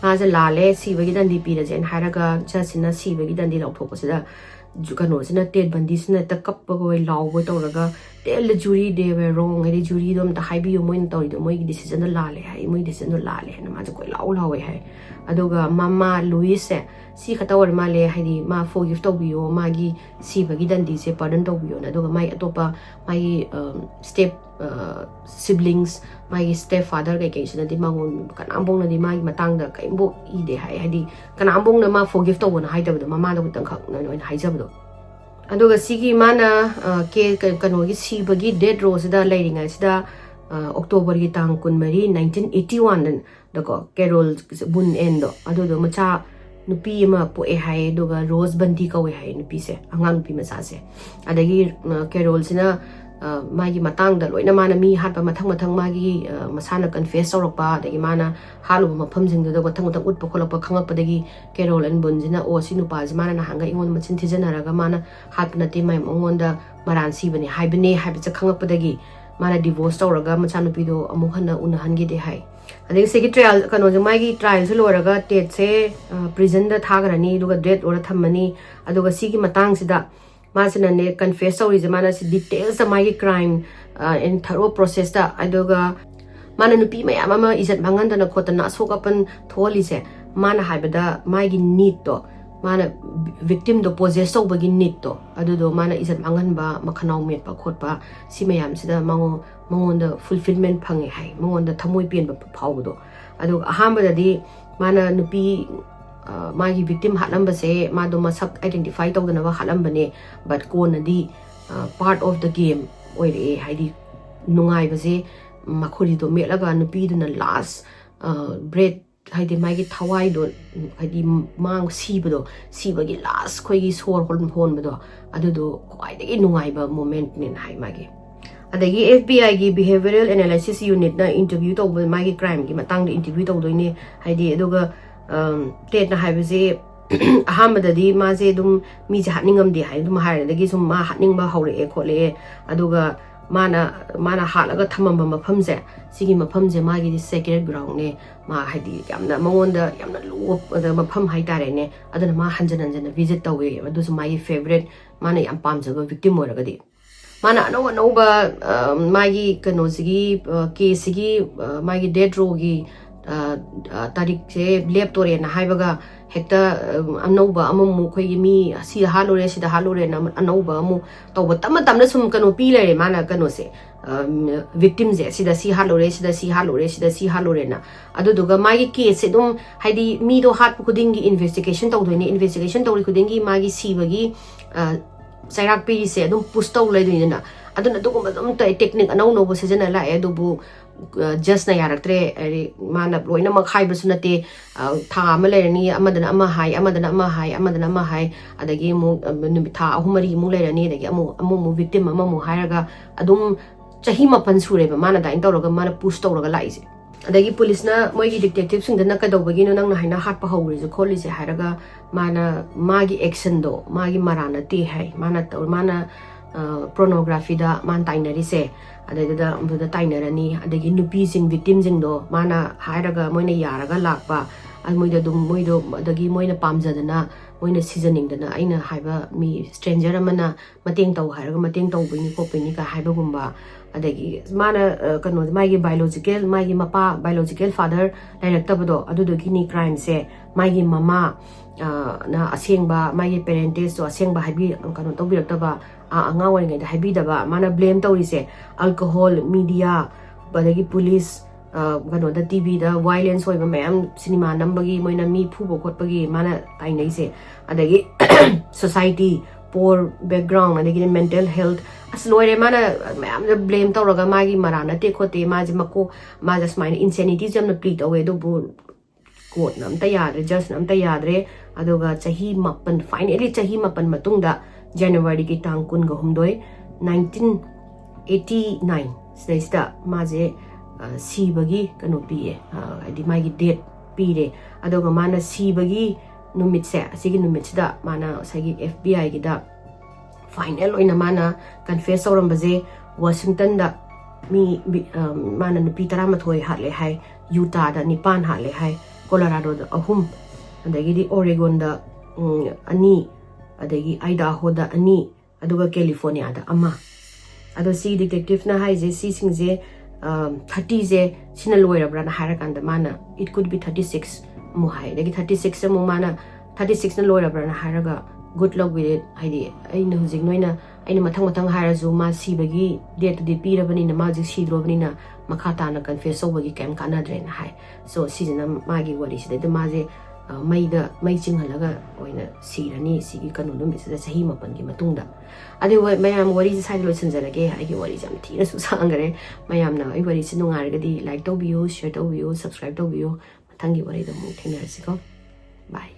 ꯃꯥꯁꯦ ꯂꯥꯜꯂꯦ ꯁꯤꯕꯒꯤ ꯗꯟꯗꯤ ꯄꯤꯔꯁꯦꯅ ꯍꯥꯏꯔꯒ ꯖꯁꯁꯤꯅ ꯁꯤꯕꯒꯤ ꯗꯟꯗꯤ ꯂꯧꯊꯣꯛꯄꯁꯤꯗ ꯀꯩꯅꯣꯁꯤꯅ ꯇꯦꯠ ꯕꯟꯗꯤꯁꯤꯅ ꯍꯦꯛꯇ ꯀꯞꯄꯒ ꯂꯥꯎꯕ ꯇꯧꯔꯒ ꯇꯦꯜ ꯗ ꯖꯨꯔꯤ ꯗꯦ ꯋꯦ ꯔꯣꯡ ꯍꯥꯏꯗꯤ ꯖꯨꯔꯤꯗꯣ ꯑꯝꯇ ꯍꯥꯏꯕꯤꯌꯨ ꯃꯣꯏꯅ ꯇꯧꯔꯤꯗꯣ ꯃꯣꯏꯒꯤ ꯗꯤꯁꯤꯖꯟꯗꯣ ꯂꯥꯜꯂꯦ ꯍꯥꯏ ꯃꯣꯏ ꯗꯤꯁꯤꯖꯟꯗꯣ ꯂꯥꯜꯂꯦ ꯍꯥꯏꯅ ꯃꯥꯁꯦ ꯀꯣꯏꯂꯥꯎ ꯂꯥꯎꯋꯦ ꯍꯥꯏ ꯑꯗꯨꯒ ꯃꯃꯥ ꯂꯨꯏꯁꯁꯦ ꯁꯤ ꯈꯛꯇ ꯑꯣꯏꯔ ꯃꯥꯜꯂꯦ ꯍꯥꯏꯗꯤ ꯃꯥ ꯐꯣꯔꯒꯤꯐ ꯇꯧꯕꯤꯌꯣ ꯃꯥꯒꯤ ꯁꯤꯕꯒꯤ ꯗꯟꯗꯤꯁꯦ ꯄꯥꯔꯗꯟ ꯇꯧꯕꯤꯌꯣꯅ ꯑꯗꯨꯒ ꯃꯥꯒꯤ ꯑꯇꯣꯞꯄ ꯃꯥꯒꯤ ꯁ꯭ꯇꯦꯞ ꯁꯤꯕ꯭ꯂꯤꯡꯁ ꯃꯥꯒꯤ ꯁ꯭ꯇꯦꯞ ꯐꯥꯗꯔ ꯀꯩꯀꯩꯁꯤꯅꯗꯤ ꯃꯉꯣꯟ ꯀꯅꯥꯝꯕꯧꯅꯗꯤ ꯃꯥꯒꯤ ꯃꯇꯥꯡꯗ ꯀꯔꯤꯝꯐꯥꯎ ꯏꯗꯦ ꯍꯥꯏ ꯍꯥꯏꯗꯤ ꯀꯅꯥꯝꯕꯧꯅ ꯃꯥ ꯐꯣꯔꯒꯤꯐ ꯇꯧꯕꯅ ꯍꯥꯏꯗꯕꯗꯣ ꯃꯃꯥꯗ ꯈꯛꯇꯪ ꯑꯣꯏꯅ ꯍꯥꯏꯖꯕꯗꯣ ꯑꯗꯨꯒ ꯁꯤꯒꯤ ꯃꯥꯅ ꯀꯩꯅꯣꯒꯤ ꯁꯤꯕꯒꯤ ꯗꯦꯠ ꯔꯣꯁꯤꯗ ꯂꯩꯔꯤꯉꯩꯁꯤꯗ ꯑꯣꯛꯇꯣꯕꯔꯒꯤ ꯇꯥꯡ 12 1981ꯗꯀꯣ ꯀꯦꯔꯣꯜ ꯕꯨꯟ ꯑꯦꯟꯗꯣ ꯑꯗꯨꯗꯣ ꯃꯆꯥ ꯅꯨꯄꯤ ꯑꯃ ꯄꯣꯛꯑꯦ ꯍꯥꯏ ꯑꯗꯨꯒ ꯔꯣꯁ ꯕꯟꯗꯤ ꯀꯧꯋꯦ ꯍꯥꯏ ꯅꯨꯄꯤꯁꯦ ꯑꯉꯥꯡ ꯅꯨꯄꯤ ꯃꯆꯥꯁꯦ ꯑꯗꯒꯤ ꯀꯦꯔꯣꯜꯁꯤꯅ ꯃꯥꯒꯤ ꯃꯇꯥꯡꯗ ꯂꯣꯏꯅ ꯃꯥꯅ ꯃꯤ ꯍꯥꯠꯄ ꯃꯊꯪ ꯃꯥꯒꯤ ꯃꯁꯥꯅ ꯀꯟꯐꯦꯁ ꯇꯧꯔꯛꯄ ꯑꯗꯒꯤ ꯃꯥꯅ ꯍꯥꯠꯂꯨꯕ ꯃꯐꯝꯁꯤꯡꯗꯨꯗ ꯃꯊꯪ ꯎꯠꯄ ꯈꯣꯠꯂꯛꯄ ꯈꯪꯉꯛꯄꯗꯒꯤ ꯀꯦꯔꯣꯜ ꯑꯦꯟ ꯕꯨꯟꯁꯤꯅ ꯑꯣ ꯁꯤ ꯅꯨꯄꯥꯁꯤ ꯃꯥꯅ ꯅꯍꯥꯟꯒ ꯑꯩꯉꯣꯟꯗ ꯃꯆꯤꯟ ꯊꯤꯖꯤꯟꯅꯔꯒ ꯃꯥꯅ ꯍꯥꯠꯄ ꯅꯠꯇꯦ ꯃꯉꯣꯟꯗ ꯃꯔꯥꯟ ꯁꯤꯕꯅꯦ ꯍꯥꯏꯕꯁꯦ ꯈꯪꯉꯛꯄꯗꯒꯤ ꯃꯥꯅ ꯗꯤꯚꯣꯔꯁ ꯇꯧꯔꯒ ꯃꯆꯥꯅꯨꯄꯤꯗꯣ ꯑꯃꯨꯛ ꯍꯟꯅ ꯎꯅꯍꯟꯈꯤꯗꯦ ꯍꯥꯏ ꯑꯗꯒꯤ ꯁꯤꯒꯤ ꯇ꯭ꯔꯥꯌꯦꯜ ꯀꯩꯅꯣꯁꯦ ꯃꯥꯒꯤ ꯇ꯭ꯔꯥꯌꯦꯜꯁꯦ ꯂꯣꯏꯔꯒ ꯇꯦꯠꯁꯦ ꯄ꯭ꯔꯤꯖꯟꯗ ꯊꯥꯈ꯭ꯔꯅꯤ ꯑꯗꯨꯒ ꯗꯦꯠ ꯑꯣꯔ ꯊꯝꯃꯅꯤ ꯑꯗꯨꯒ ꯁꯤꯒꯤ ꯃꯇꯥꯡꯁꯤꯗ ꯃꯥꯁꯤꯅꯅꯦ ꯀꯟꯐꯦꯁ ꯇꯧꯔꯤꯁꯦ ꯃꯥꯅ ꯗꯤꯇꯦꯜꯁꯇ ꯃꯥꯒꯤ ꯀ꯭ꯔꯥꯏꯝ ꯏꯟ ꯊꯔꯣ ꯄ꯭ꯔꯣꯁꯦꯁꯇ ꯑꯗꯨꯒ ꯃꯥꯅ ꯅꯨꯄꯤ ꯃꯌꯥꯝ ꯑꯃ ꯏꯖꯠ ꯃꯥꯡꯍꯟꯗꯅ ꯈꯣꯠꯇꯅ ꯑꯁꯣꯛ ꯑꯄꯟ ꯊꯣꯛꯍꯜꯂꯤꯁꯦ ꯃꯥꯅ ꯍꯥꯏꯕꯗ ꯃꯥꯒꯤ ꯅꯤꯠꯇꯣ mana victim do possess so bagi need to adudo mana izat mangan ba makhanau met pa khot pa si mayam sida mangon da fulfillment phange hai mangon da thamoi pen ba phau do adu ahamba da di mana nupi magi victim hatlamba se ma do masak identify tawdana ba hatlamba ne but ko na di part of the game oire haidi nungai ba se makhuri do melaga nupi duna last bread haidi magi thawai do haidi mang sibado sibagi last khoigi sor hon bado adudo kwai de nungai ba moment nin hai magi adagi FBI gi behavioral analysis unit na interview to magi crime gi matang de interview to do ni haidi aduga tet na haibaje ahamada di ma je dum mi je hatningam de hai dum hai dagi sum ma hatning ba hore e khole aduga mana halaga thamamba mafam je sigi mafam je magi di sacred ground ne ma haidi yamna mangonda yamna lu da mafam hai tare ne adana ma hanjan visit tawe adu su my favorite mana yam pamjaga victim oraga di mana no ba magi kano sigi case sigi magi dead row gi tarik je lep tore na haibaga hekta anauba amu khoi mi si halore sida halore na anauba amu tawba tamna sum kano pi lere mana kano se victim je sida si halore na adu duga magi case se dum haidi mi do hat kuding gi investigation tawdoi investigation tawri kuding gi magi sibagi sairak pi se dum push taw lai doina aduna dugum dum technique anau no bo sejana la e dubu just na yaraktre mana loina ma khai basu nate tha ama lerani amadana ama hai adagi mu tha ahumari mu lerani adagi amu victim ama mu hairaga adum chahi mapan sure ba mana da intawraga mana push tawraga laise adagi police na moi gi detective sing dana ka dawbagi no nang na haina hat pa hawri je kholi je hairaga mana magi action do magi marana ti hai mana pornography da man tainari se adada tainarani adagi nupi sing victim sing do mana hairaga moina yaraga lakpa moida dum moido adagi moina pamjadana moina seasoning dana aina haiba mi stranger amana mateng taw hairaga mateng taw bini ko pini ka haiba gumba adagi mana kano magi biological father directabado adudogi ni crime se magi mama na asengba magi parentage to asengba haibi kano tawbirataba anga waringa da habi daba mana blame tawri se alcohol media badagi police kano da TV da violence hoiba mayam cinema nambagi moina mi phubo khotpagi mana tainai se adagi society poor background adagi mental health asloire mana mayam da blame tawraga magi marana te khote maji mako maja smine insanity jamna plea tawe do bu court namta yadre just namta yadre aduga chahi mapan finally chahi mapan matungda January ki tang kun ga humdoi 1989 sida maje sibagi kanu piye adi magi date pire aduga mana sibagi numit se asigi numit sida mana sagi FBI gi da final oina mana confess aurambaje Washington da mi mana nupi 13 hatle hai Utah da nipan hatle hai Colorado da ahum adagi Oregon da ani adagi Idaho da ani aduga California da ama ado si detective na hai je si sing je 30 je sina loirabra na harakanda mana it could be 36 mu hai dagi 36 mu mana 36 na loirabra na haraga good luck with it haidi aina hujik noina aina mathang harazu ma sibagi date di pirabani na ma jik sidrobani na makata na confess obagi kem kana dre na hai so season magi wari sida de maje mai chinghalaga oina sirani sigi kanu no misida sahi mapan gi matungda ade mayam wari ji sai lo sanjarage ai wari jam thina su sangare mayam na ai wari sinu ngaragadi like to view share to view subscribe to view mathangi wari da mu thenarasi ko bye